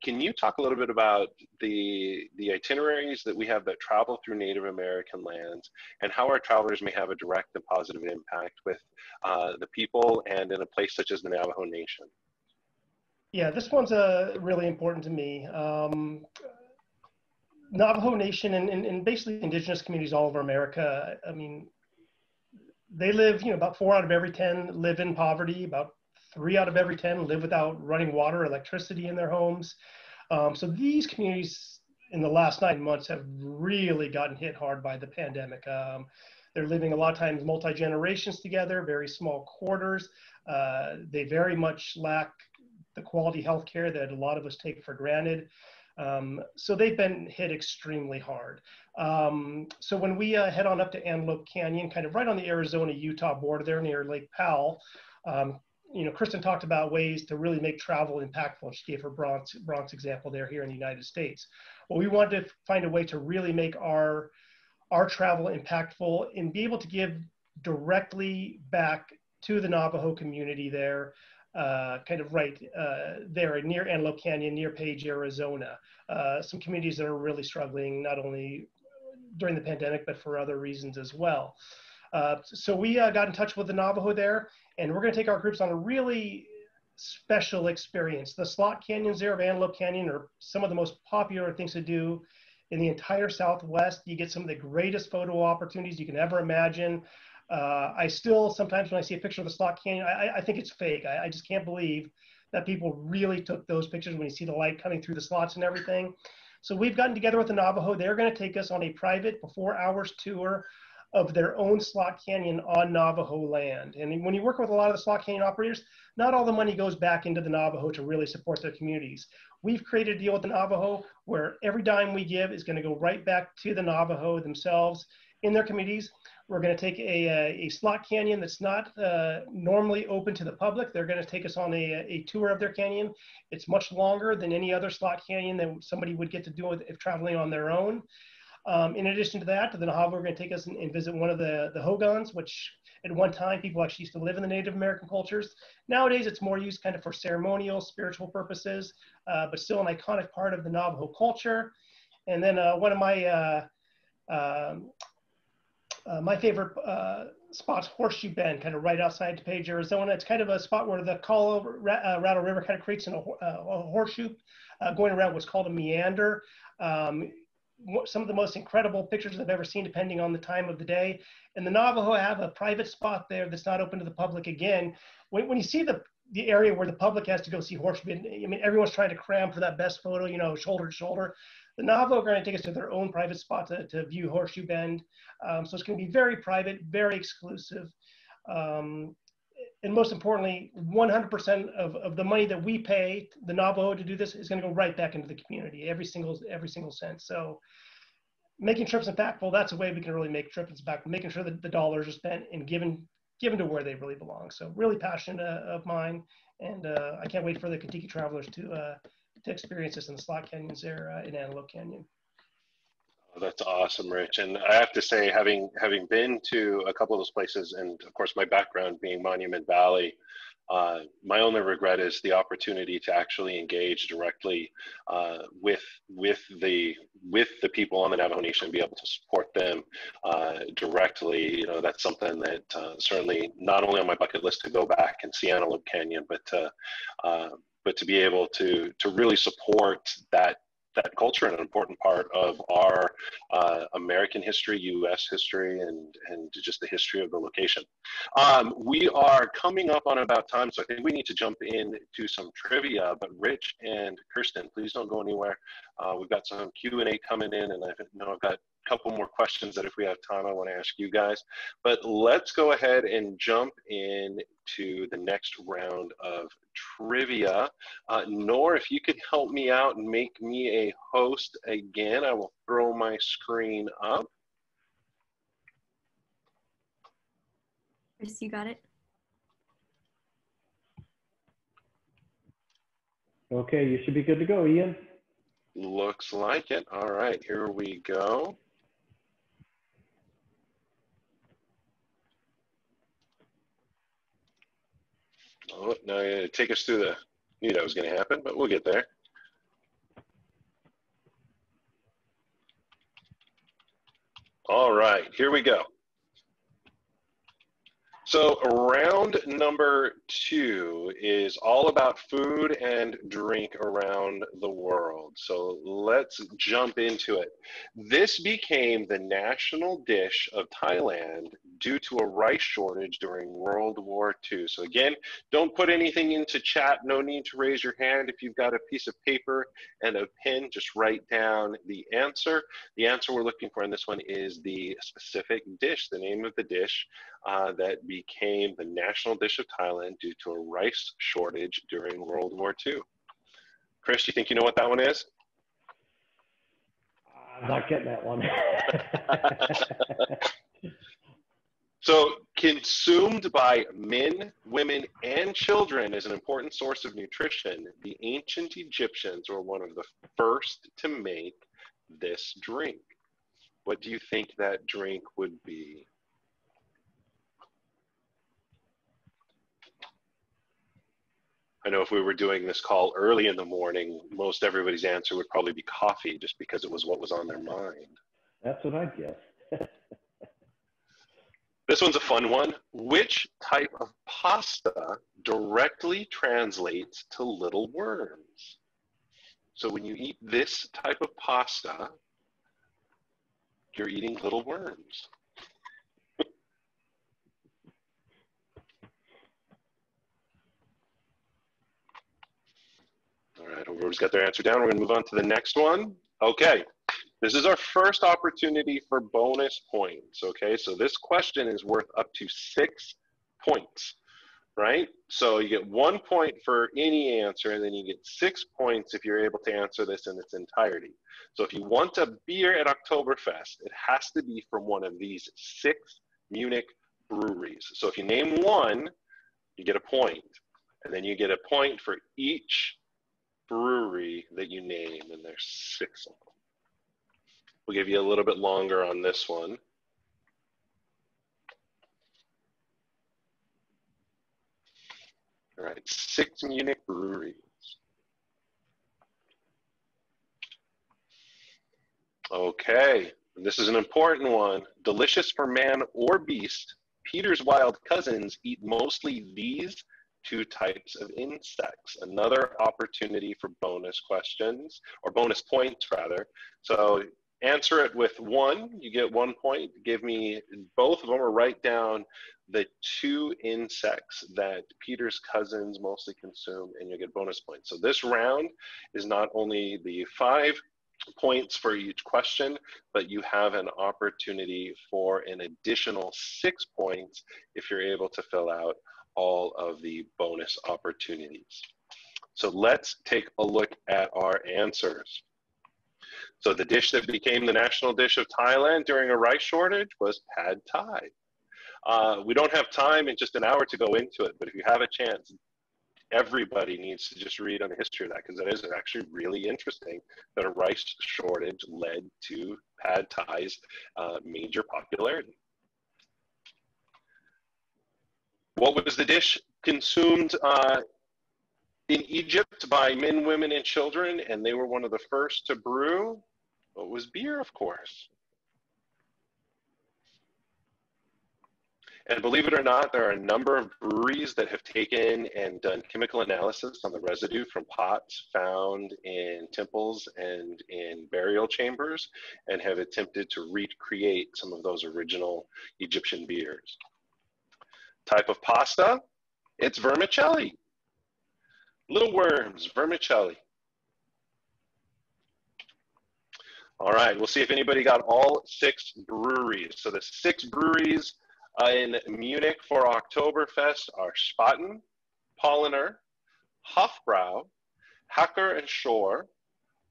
Can you talk a little bit about the itineraries that we have that travel through Native American lands, and how our travelers may have a direct and positive impact with the people and in a place such as the Navajo Nation? Yeah, this one's really important to me. Navajo Nation and basically Indigenous communities all over America, I mean, they live, about 4 out of every 10 live in poverty. About 3 out of every 10 live without running water, electricity in their homes. So these communities in the last 9 months have really gotten hit hard by the pandemic. They're living a lot of times multi-generations together, very small quarters. They very much lack the quality healthcare that a lot of us take for granted. So they've been hit extremely hard. So when we head on up to Antelope Canyon, kind of right on the Arizona-Utah border there near Lake Powell, Kristen talked about ways to really make travel impactful. She gave her Bronx example there here in the United States. Well, we wanted to find a way to really make our travel impactful and be able to give directly back to the Navajo community there, kind of right there near Antelope Canyon, near Page, Arizona. Some communities that are really struggling, not only during the pandemic, but for other reasons as well. So we got in touch with the Navajo there, and we're going to take our groups on a really special experience. The slot canyons there of Antelope Canyon are some of the most popular things to do in the entire Southwest. You get some of the greatest photo opportunities you can ever imagine. I still, sometimes when I see a picture of the slot canyon, I think it's fake. I just can't believe that people really took those pictures when you see the light coming through the slots and everything. So we've gotten together with the Navajo. They're going to take us on a private 4 hours tour of their own slot canyon on Navajo land. And when you work with a lot of the slot canyon operators, not all the money goes back into the Navajo to really support their communities. We've created a deal with the Navajo where every dime we give is going to go right back to the Navajo themselves in their communities. We're going to take a slot canyon that's not normally open to the public. They're going to take us on a tour of their canyon. It's much longer than any other slot canyon that somebody would get to do if traveling on their own. In addition to that, the Navajo are going to take us and visit one of the hogans, which at one time people actually used to live in the Native American cultures. Nowadays, it's more used kind of for ceremonial, spiritual purposes, but still an iconic part of the Navajo culture. And then one of my favorite spots, Horseshoe Bend, kind of right outside DuPage, Arizona. It's kind of a spot where the Colorado Rattle River kind of creates a horseshoe going around what's called a meander. Some of the most incredible pictures I've ever seen, depending on the time of the day. And the Navajo have a private spot there that's not open to the public. Again, when you see the area where the public has to go see Horseshoe Bend, I mean, everyone's trying to cram for that best photo, you know, shoulder to shoulder. The Navajo are going to take us to their own private spot to view Horseshoe Bend. So it's going to be very private, very exclusive. And most importantly, 100% of the money that we pay the Navajo to do this is going to go right back into the community, every single cent. So making trips impactful, that's a way we can really make trips impactful, making sure that the dollars are spent and given to where they really belong. So really passionate of mine. And I can't wait for the Contiki travelers to experience this in the slot canyons there in Antelope Canyon. Oh, that's awesome, Rich. And I have to say, having been to a couple of those places, and of course my background being Monument Valley, my only regret is the opportunity to actually engage directly with the people on the Navajo Nation and be able to support them directly. You know, that's something that certainly not only on my bucket list to go back and see Antelope Canyon, but to be able to really support that culture and an important part of our American history, U.S. history, and just the history of the location. We are coming up on about time, so I think we need to jump into some trivia, but Rich and Kirsten, please don't go anywhere. We've got some Q&A coming in, and I know I've got a couple more questions that if we have time, I want to ask you guys. But let's go ahead and jump into the next round of trivia. Nor, if you could help me out and make me a host again, I will throw my screen up. Chris, you got it? Okay, you should be good to go, Ian. Looks like it. All right, here we go. Oh, no, take us through the, knew that was going to happen, but we'll get there. All right, here we go. So round number 2 is all about food and drink around the world. So let's jump into it. This became the national dish of Thailand due to a rice shortage during World War II. So again, don't put anything into chat. No need to raise your hand. If you've got a piece of paper and a pen, just write down the answer. The answer we're looking for in this one is the specific dish, the name of the dish that became the national dish of Thailand due to a rice shortage during World War II. Chris, do you think you know what that one is? I'm not getting that one. So, consumed by men, women, and children as an important source of nutrition, the ancient Egyptians were one of the first to make this drink. What do you think that drink would be? I know if we were doing this call early in the morning, most everybody's answer would probably be coffee, just because it was what was on their mind. That's what I'd guess. This one's a fun one. Which type of pasta directly translates to little worms? So when you eat this type of pasta, you're eating little worms. everybody's got their answer down. We're gonna move on to the next one. Okay, this is our first opportunity for bonus points, okay? So this question is worth up to 6 points, right? So you get 1 point for any answer, and then you get 6 points if you're able to answer this in its entirety. So if you want a beer at Oktoberfest, it has to be from one of these 6 Munich breweries. So if you name one, you get a point, and then you get a point for each brewery that you name, and there's 6 of them. We'll give you a little bit longer on this one. All right, 6 Munich breweries. Okay, this is an important one. Delicious for man or beast, Peter's wild cousins eat mostly these 2 types of insects. Another opportunity for bonus questions, or bonus points rather. So answer it with 1, you get 1 point. Give me both of them, or write down the 2 insects that Peter's cousins mostly consume, and you'll get bonus points. So this round is not only the 5 points for each question, but you have an opportunity for an additional 6 points if you're able to fill out all of the bonus opportunities. So let's take a look at our answers. So the dish that became the national dish of Thailand during a rice shortage was pad thai. We don't have time in just an hour to go into it, but if you have a chance, everybody needs to just read on the history of that, because that is actually really interesting that a rice shortage led to pad thai's major popularity. What was the dish consumed in Egypt by men, women, and children, and they were one of the first to brew? Well, it was beer, of course. And believe it or not, there are a number of breweries that have taken and done chemical analysis on the residue from pots found in temples and in burial chambers, and have attempted to recreate some of those original Egyptian beers. Type of pasta, it's vermicelli. Little worms, vermicelli. All right, we'll see if anybody got all 6 breweries. So the 6 breweries in Munich for Oktoberfest are Spaten, Polliner, Hofbrau, Hacker and Schorr,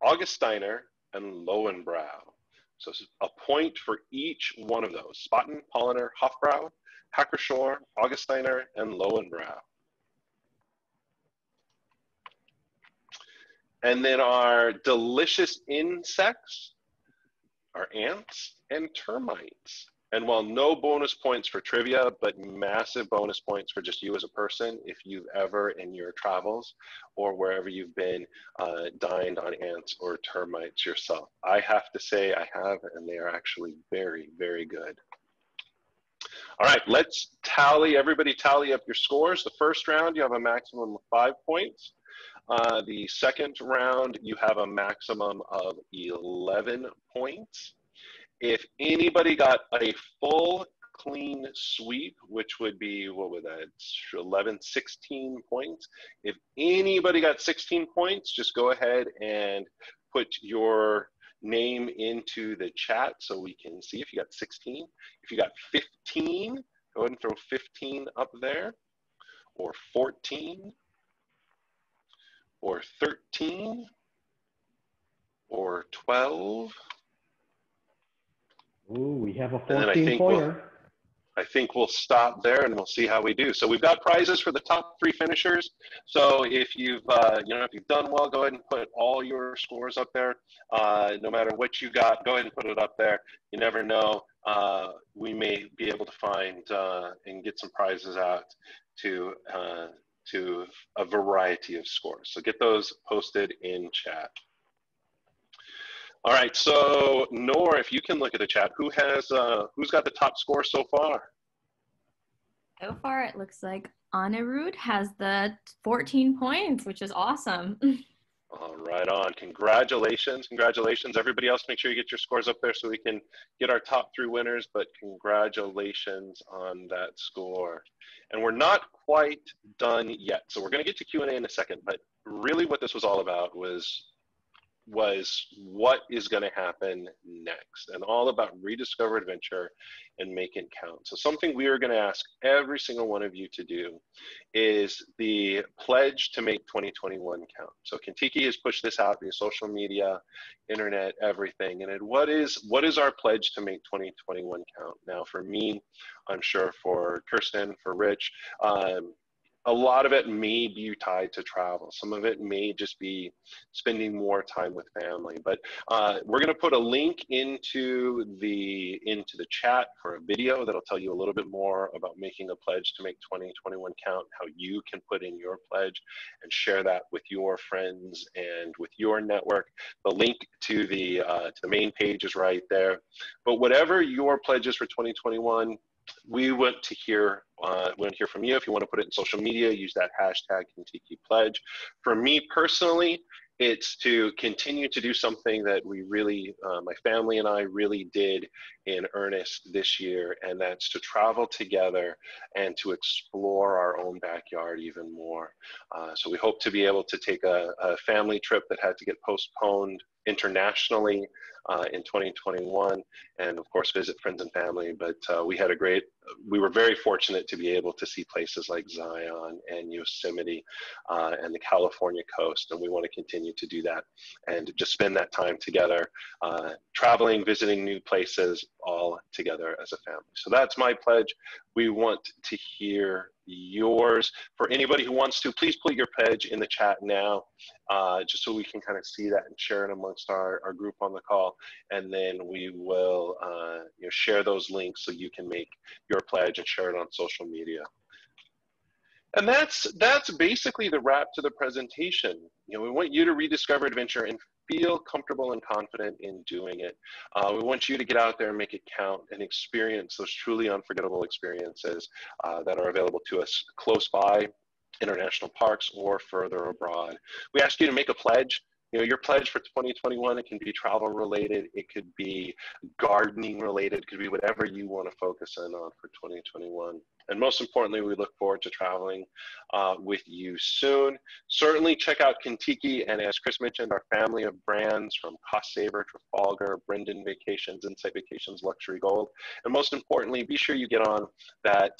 Augustiner, and Lowenbrau. So a point for each one of those: Spaten, Polliner, Hofbrau, Hacker, Schorr, Augustiner, and Lowenbrau. And then our delicious insects are ants and termites. And while no bonus points for trivia, but massive bonus points for just you as a person, if you've ever in your travels or wherever you've been dined on ants or termites yourself. I have to say I have, and they are actually very, very good. All right, let's everybody tally up your scores. The first round, you have a maximum of 5 points. The second round, you have a maximum of 11 points. If anybody got a full clean sweep, which would be, what would that, 11, 16 points. If anybody got 16 points, just go ahead and put your name into the chat so we can see if you got 16. If you got 15, go ahead and throw 15 up there, or 14, or 13, or 12. Ooh, we have a 14-pointer. I think we'll stop there and we'll see how we do. So we've got prizes for the top 3 finishers. So if you've, if you've done well, go ahead and put all your scores up there. No matter what you got, go ahead and put it up there. You never know. We may be able to find and get some prizes out to a variety of scores. So get those posted in chat. All right, so Nor, if you can look at the chat, who's got the top score so far? So far, it looks like Anirudh has the 14 points, which is awesome. All right on. Congratulations. Congratulations. Everybody else, make sure you get your scores up there so we can get our top 3 winners, but congratulations on that score. And we're not quite done yet. So we're going to get to Q&A in a second, but really what this was all about was what is going to happen next, and all about Rediscover Adventure and Make It Count. So something we are going to ask every single one of you to do is the pledge to make 2021 count. So Contiki has pushed this out via social media, internet, everything. And what is our pledge to make 2021 count? Now for me, I'm sure for Kirsten, for Rich, a lot of it may be tied to travel. Some of it may just be spending more time with family. But we're going to put a link into the chat for a video that'll tell you a little bit more about making a pledge to make 2021 count, how you can put in your pledge and share that with your friends and with your network. The link to the main page is right there. But whatever your pledge is for 2021, we want to hear from you. If you want to put it in social media, use that hashtag Contiki Pledge. For me personally, it's to continue to do something that we really, my family and I really did in earnest this year, and that's to travel together and to explore our own backyard even more. So we hope to be able to take a family trip that had to get postponed internationally in 2021, and of course visit friends and family. But we were very fortunate to be able to see places like Zion and Yosemite and the California coast, and we want to continue to do that and just spend that time together, traveling, visiting new places, all together as a family. So that's my pledge. We want to hear yours. For anybody who wants to, please put your pledge in the chat now, just so we can kind of see that and share it amongst our group on the call. And then we will share those links so you can make your pledge and share it on social media. And that's basically the wrap to the presentation. We want you to rediscover adventure and feel comfortable and confident in doing it. We want you to get out there and make it count and experience those truly unforgettable experiences that are available to us close by, international parks, or further abroad. We ask you to make a pledge. Your pledge for 2021, it can be travel related, it could be gardening related, it could be whatever you want to focus in on for 2021. And most importantly, we look forward to traveling with you soon. Certainly check out Contiki, and as Chris mentioned, our family of brands from Cost Saver, Trafalgar, Brendan Vacations, Insight Vacations, Luxury Gold. And most importantly, be sure you get on that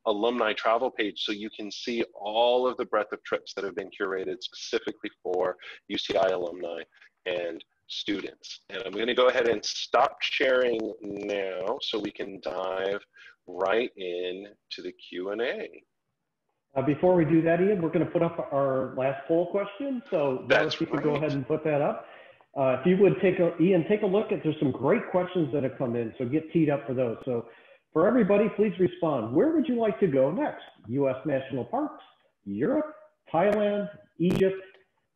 alumni travel page so you can see all of the breadth of trips that have been curated specifically for UCI alumni and students. And I'm going to go ahead and stop sharing now so we can dive right in to the Q&A. Before we do that, Ian, we're going to put up our last poll question. So if you could go ahead and put that up. If you would take a look at, there's some great questions that have come in, so get teed up for those. So for everybody, please respond. Where would you like to go next? U.S. national parks, Europe, Thailand, Egypt,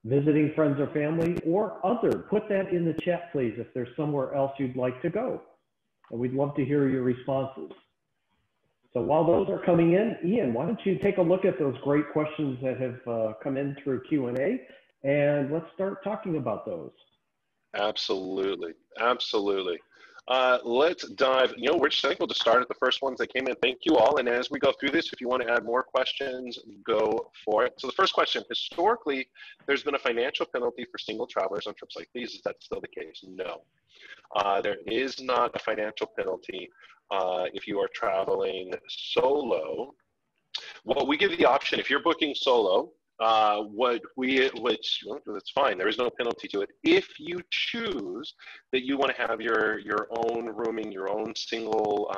visiting friends or family, or other? Put that in the chat, please, if there's somewhere else you'd like to go. And we'd love to hear your responses. So while those are coming in, Ian, why don't you take a look at those great questions that have come in through Q&A, and let's start talking about those. Absolutely, absolutely. Let's dive, Rich, I think we'll just start at the first ones that came in. Thank you all. And as we go through this, if you want to add more questions, go for it. So the first question, historically, there's been a financial penalty for single travelers on trips like these. Is that still the case? No. There is not a financial penalty if you are traveling solo. Well, we give the option, if you're booking solo, which that's fine, there is no penalty to it. If you choose that you want to have your own rooming, your own single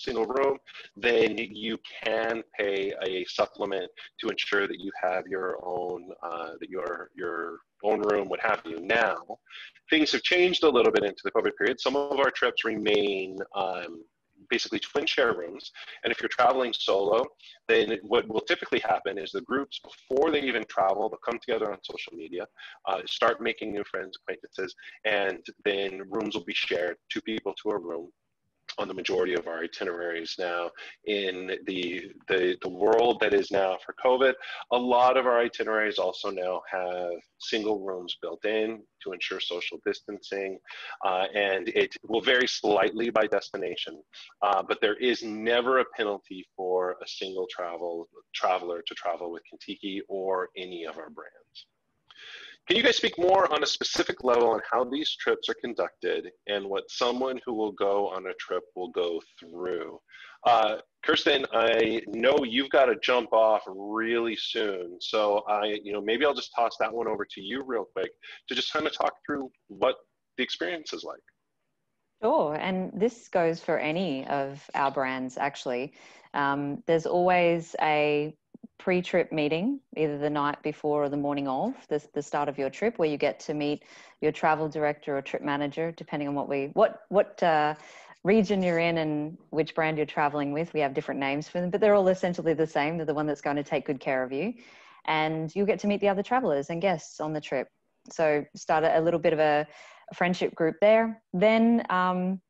room, then you can pay a supplement to ensure that you have your own your own room, what have you. Now, things have changed a little bit into the COVID period. Some of our trips remain basically twin share rooms. And if you're traveling solo, then what will typically happen is the groups, before they even travel, they'll come together on social media, start making new friends, acquaintances, and then rooms will be shared, 2 people to a room. on the majority of our itineraries now. In the world that is now for COVID, a lot of our itineraries also now have single rooms built in to ensure social distancing, and it will vary slightly by destination, but there is never a penalty for a single traveler to travel with Contiki or any of our brands. Can you guys speak more on a specific level on how these trips are conducted and what someone who will go on a trip will go through? Kirsten, I know you've got to jump off really soon, so maybe I'll just toss that one over to you real quick to just kind of talk through what the experience is like. Sure, and this goes for any of our brands actually. There's always a pre-trip meeting, either the night before or the morning of the start of your trip, where you get to meet your travel director or trip manager, depending on what region you're in and which brand you're traveling with. We have different names for them, but they're all essentially the same. They're the one that's going to take good care of you, and you'll get to meet the other travelers and guests on the trip. So start a little bit of a friendship group there. Then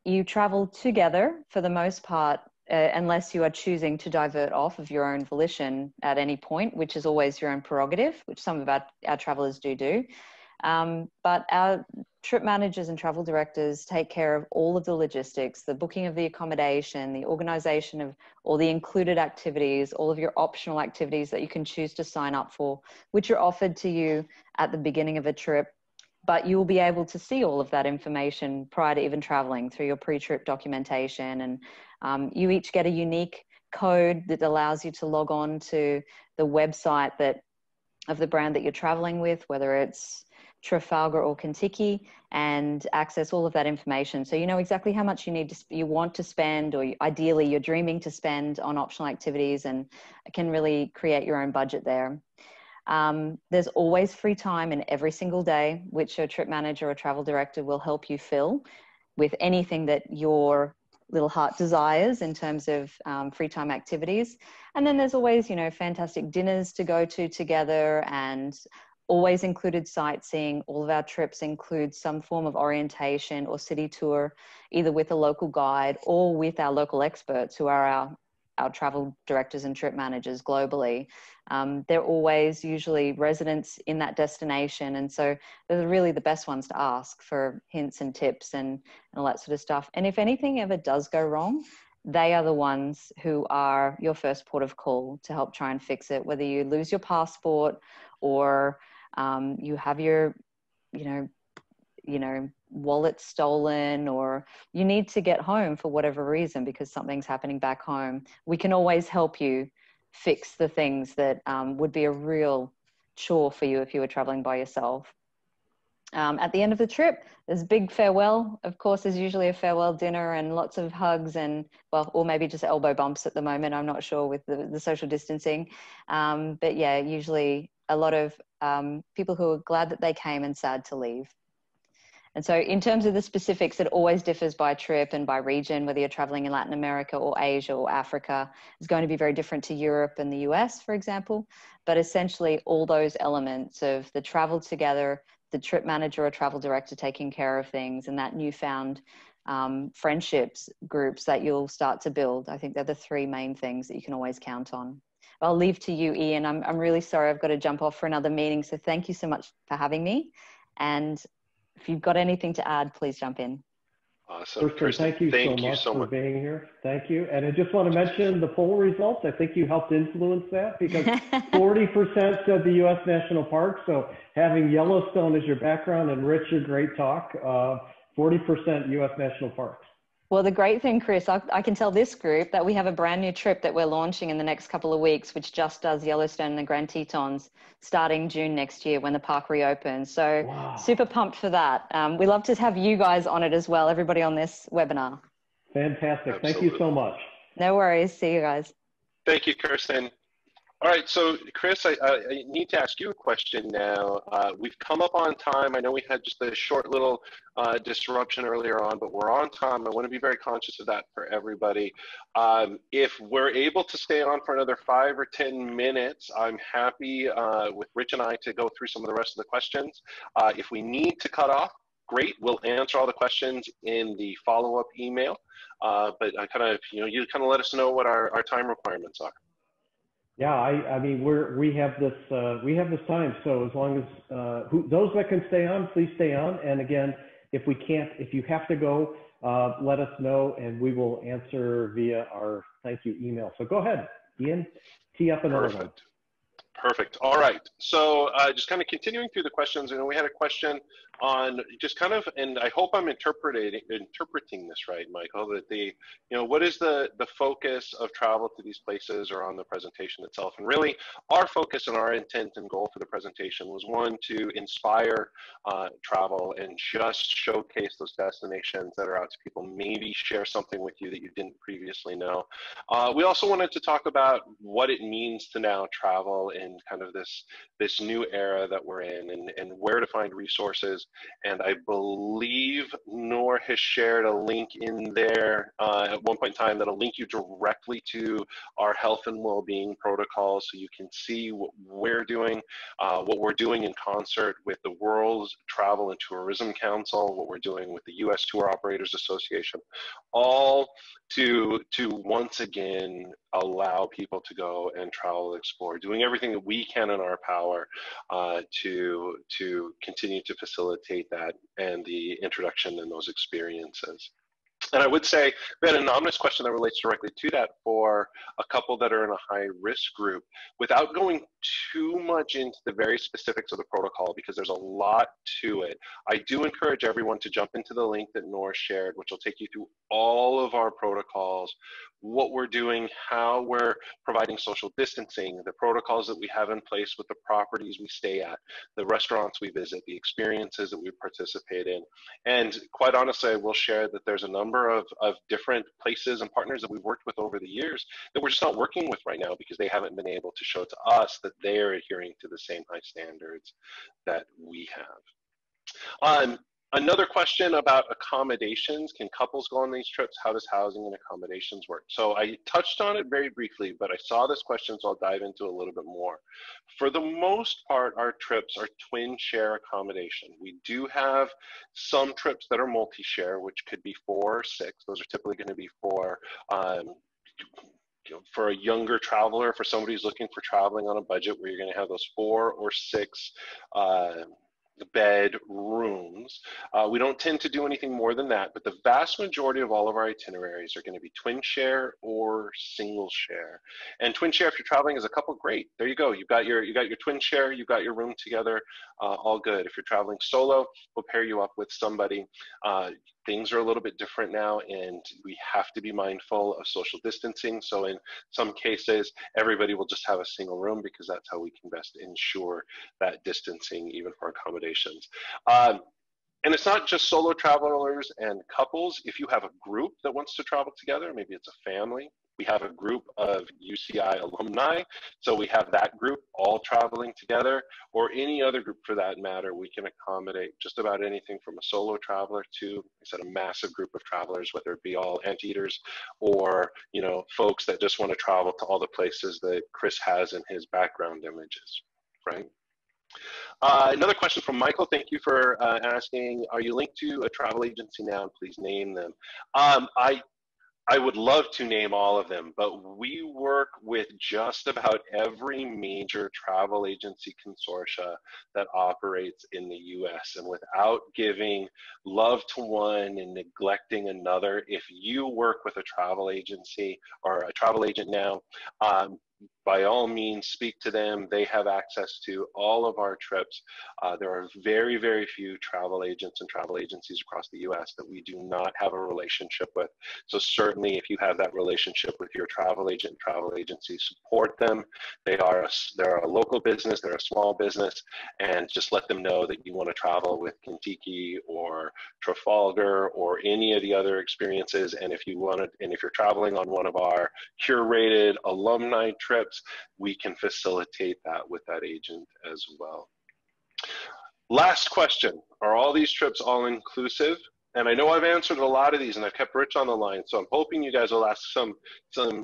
you travel together for the most part, unless you are choosing to divert off of your own volition at any point, which is always your own prerogative, which some of our travelers do. But our trip managers and travel directors take care of all of the logistics, the booking of the accommodation, the organization of all the included activities, all of your optional activities that you can choose to sign up for, which are offered to you at the beginning of a trip. But you will be able to see all of that information prior to even traveling through your pre-trip documentation. And you each get a unique code that allows you to log on to the website of the brand that you're traveling with, whether it's Trafalgar or Contiki, and access all of that information. So you know exactly how much you want to spend, or ideally you're dreaming to spend on optional activities, and can really create your own budget there. There's always free time in every single day, which your trip manager or travel director will help you fill with anything that your little heart desires in terms of free time activities. And then there's always, fantastic dinners to go to together, and always included sightseeing. All of our trips include some form of orientation or city tour, either with a local guide or with our local experts who are our travel directors and trip managers globally. They're always usually residents in that destination. And so they're really the best ones to ask for hints and tips and all that sort of stuff. And if anything ever does go wrong, they are the ones who are your first port of call to help try and fix it, whether you lose your passport or you have your, wallet stolen, or you need to get home for whatever reason because something's happening back home. We can always help you fix the things that would be a real chore for you if you were traveling by yourself. At the end of the trip, there's a big farewell. Of course, there's usually a farewell dinner and lots of hugs or maybe just elbow bumps at the moment. I'm not sure with the social distancing. But yeah, usually a lot of people who are glad that they came and sad to leave. And so in terms of the specifics, it always differs by trip and by region, whether you're traveling in Latin America or Asia or Africa. It's going to be very different to Europe and the US, for example. But essentially all those elements of the travel together, the trip manager or travel director taking care of things, and that newfound friendships groups that you'll start to build. I think they're the three main things that you can always count on. I'll leave to you, Ian. I'm really sorry I've got to jump off for another meeting. So thank you so much for having me. And if you've got anything to add, please jump in. Awesome. Kirsten, thank you so much for being here. Thank you. And I just want to mention the poll results. I think you helped influence that because 40% said the U.S. national parks. So having Yellowstone as your background and Rich, your great talk, 40% U.S. national parks. Well, the great thing, Chris, I can tell this group that we have a brand new trip that we're launching in the next couple of weeks, which just does Yellowstone and the Grand Tetons starting June next year when the park reopens. So wow. Super pumped for that. We love to have you guys on it as well, everybody on this webinar. Absolutely. Fantastic. Thank you so much. No worries. See you guys. Thank you, Kirsten. All right, so Chris, I need to ask you a question now. We've come up on time. I know we had just a short little disruption earlier on, but we're on time. I want to be very conscious of that for everybody. If we're able to stay on for another 5 or 10 minutes, I'm happy with Rich and I to go through some of the rest of the questions. If we need to cut off, great. We'll answer all the questions in the follow-up email. But I kind of, you kind of let us know what our time requirements are. Yeah, I mean, we have this time. So as long as those that can stay on, please stay on. And again, if you have to go, let us know and we will answer via our thank you email. So go ahead, Ian, tee up another one. Perfect. All right. So just kind of continuing through the questions, we had a question on just kind of, and I hope I'm interpreting this right, Michael, that what is the focus of travel to these places or on the presentation itself? And really our focus and our intent and goal for the presentation was, one, to inspire travel and just showcase those destinations that are out to people, maybe share something with you that you didn't previously know. We also wanted to talk about what it means to now travel in kind of this new era that we're in, and where to find resources. And I believe Noor has shared a link in there at one point in time that'll link you directly to our health and well-being protocols, so you can see what we're doing in concert with the World Travel and Tourism Council, what we're doing with the U.S. Tour Operators Association, all to once again allow people to go and travel, explore, doing everything that we can in our power to continue to facilitate that and the introduction and those experiences. And I would say we had an anonymous question that relates directly to that for a couple that are in a high risk group, without going too much into the very specifics of the protocol, because there's a lot to it. I do encourage everyone to jump into the link that Nora shared, which will take you through all of our protocols, what we're doing, how we're providing social distancing, the protocols that we have in place with the properties we stay at, the restaurants we visit, the experiences that we participate in. And quite honestly, I will share that there's a number of different places and partners that we've worked with over the years that we're just not working with right now because they haven't been able to show to us that they are adhering to the same high standards that we have. Another question about accommodations. Can couples go on these trips? How does housing and accommodations work? So I touched on it very briefly, but I saw this question, so I'll dive into a little bit more. For the most part, our trips are twin share accommodation. We do have some trips that are multi-share, which could be 4 or 6. Those are typically going to be for a younger traveler, for somebody who's looking for traveling on a budget, where you're going to have those 4 or 6 bed rooms. We don't tend to do anything more than that, but the vast majority of all of our itineraries are going to be twin share or single share. And twin share, if you're traveling as a couple, great. There you go. You've got your twin share, you've got your room together, all good. If you're traveling solo, we'll pair you up with somebody. Things are a little bit different now, and we have to be mindful of social distancing. So in some cases, everybody will just have a single room, because that's how we can best ensure that distancing, even for accommodations. And it's not just solo travelers and couples. If you have a group that wants to travel together, maybe it's a family. We have a group of UCI alumni, so we have that group all traveling together, or any other group for that matter. We can accommodate just about anything from a solo traveler to, like I said, a massive group of travelers, whether it be all anteaters or, folks that just want to travel to all the places that Chris has in his background images, right? Another question from Michael. Thank you for asking, are you linked to a travel agency now, and please name them? I would love to name all of them, but we work with just about every major travel agency consortia that operates in the US. And without giving love to one and neglecting another, if you work with a travel agency or a travel agent now, by all means, speak to them. They have access to all of our trips. There are very, very few travel agents and travel agencies across the US that we do not have a relationship with. So certainly, if you have that relationship with your travel agent, travel agency, support them. They're a local business, they're a small business, and just let them know that you want to travel with Contiki or Trafalgar or any of the other experiences. And if you're traveling on one of our curated alumni trips, we can facilitate that with that agent as well. Last question, are all these trips all inclusive? And I know I've answered a lot of these, and I've kept Rich on the line, so I'm hoping you guys will ask some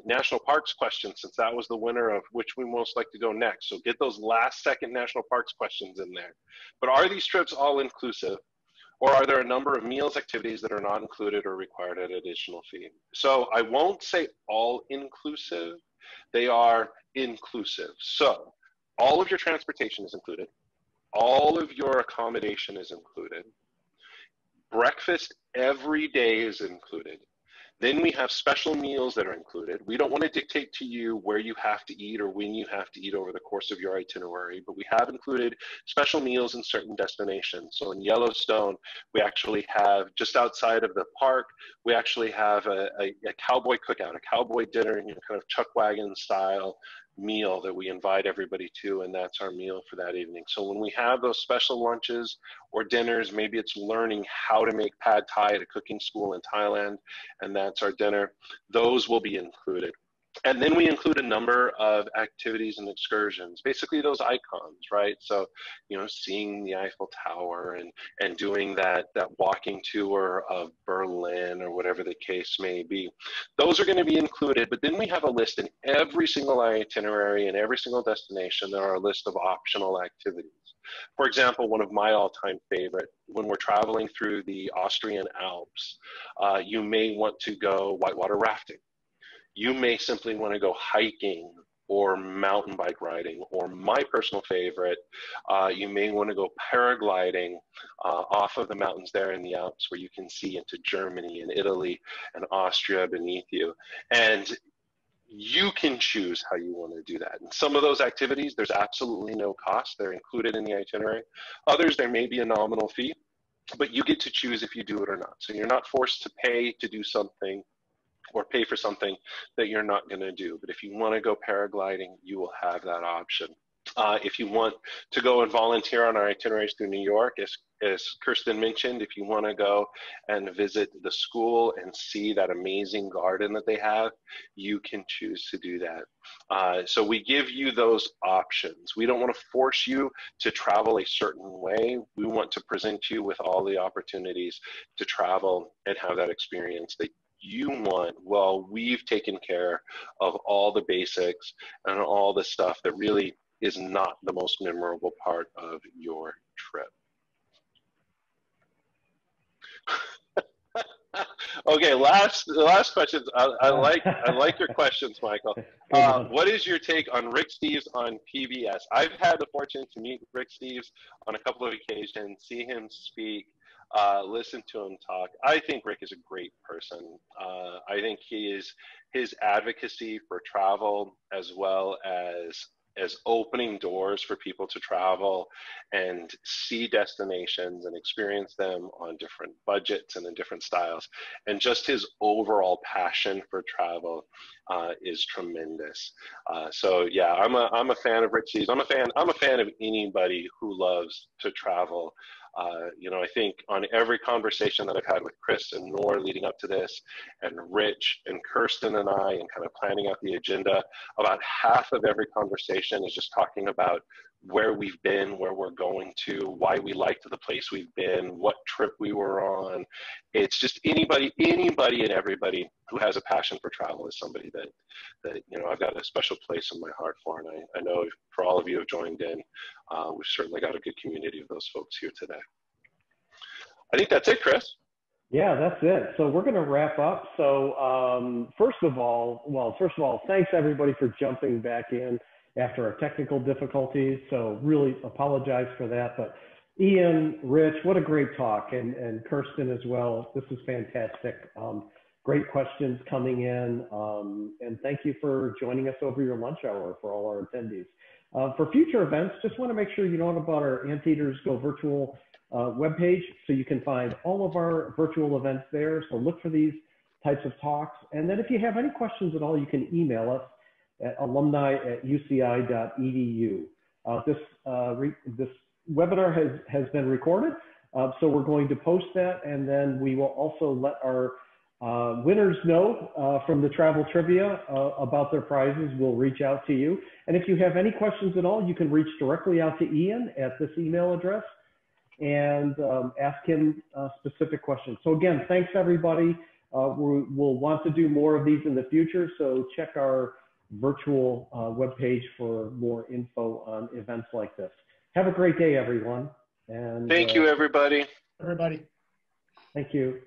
national parks questions, since that was the winner of which we most like to go next. So get those last second national parks questions in there. But are these trips all inclusive? Or are there a number of meals activities that are not included or required at additional fee? So I won't say all inclusive, they are inclusive. So all of your transportation is included, all of your accommodation is included, breakfast every day is included. Then we have special meals that are included. We don't want to dictate to you where you have to eat or when you have to eat over the course of your itinerary, but we have included special meals in certain destinations. So in Yellowstone, we actually have, just outside of the park, we actually have a cowboy cookout, a cowboy dinner, you know, kind of chuck wagon style meal that we invite everybody to, and that's our meal for that evening. So when we have those special lunches or dinners, maybe it's learning how to make pad thai at a cooking school in Thailand, and that's our dinner, those will be included. And then we include a number of activities and excursions, basically those icons, right? So, you know, seeing the Eiffel Tower and doing that walking tour of Berlin or whatever the case may be. Those are going to be included, but then we have a list in every single itinerary and every single destination. There are a list of optional activities. For example, one of my all-time favorite, when we're traveling through the Austrian Alps, you may want to go whitewater rafting. You may simply want to go hiking or mountain bike riding, or my personal favorite, you may want to go paragliding off of the mountains there in the Alps where you can see into Germany and Italy and Austria beneath you. And you can choose how you want to do that. And some of those activities, there's absolutely no cost. They're included in the itinerary. Others, there may be a nominal fee, but you get to choose if you do it or not. So you're not forced to pay to do something or pay for something that you're not going to do. But if you want to go paragliding, you will have that option. If you want to go and volunteer on our itineraries through New York, as Kirsten mentioned, if you want to go and visit the school and see that amazing garden that they have, you can choose to do that. So we give you those options. We don't want to force you to travel a certain way. We want to present you with all the opportunities to travel and have that experience that you want. Well, we've taken care of all the basics and all the stuff that really is not the most memorable part of your trip. Okay, last questions. I like your questions, Michael. What is your take on Rick Steves on PBS? I've had the fortune to meet Rick Steves on a couple of occasions, see him speak, listen to him talk. I think Rick is a great person. I think his advocacy for travel, as well as opening doors for people to travel and see destinations and experience them on different budgets and in different styles, and just his overall passion for travel is tremendous. So yeah, I'm a fan of Rick Steves. I'm a fan of anybody who loves to travel. You know, I think on every conversation that I've had with Chris and Nor leading up to this, and Rich and Kirsten and I, and kind of planning out the agenda, about half of every conversation is just talking about where we've been, where we're going to, why we liked the place we've been, what trip we were on. It's just anybody and everybody who has a passion for travel is somebody that you know, I've got a special place in my heart for. And I know for all of you who have joined in, we've certainly got a good community of those folks here today. I think that's it, Chris. Yeah, that's it. So we're going to wrap up. So first of all, thanks everybody for jumping back in after our technical difficulties. So really apologize for that. But Ian, Rich, what a great talk, and Kirsten as well. This is fantastic. Great questions coming in. And thank you for joining us over your lunch hour for all our attendees. For future events, just want to make sure you know about our Anteaters Go Virtual webpage, so you can find all of our virtual events there. So look for these types of talks. And then if you have any questions at all, you can email us at alumni@uci.edu. This webinar has been recorded, so we're going to post that, and then we will also let our winners know from the travel trivia about their prizes. We'll reach out to you. And if you have any questions at all, you can reach directly out to Ian at this email address and ask him specific questions. So again, thanks everybody. We'll want to do more of these in the future, so check our virtual webpage for more info on events like this. Have a great day, everyone. And thank you, everybody. Everybody. Thank you.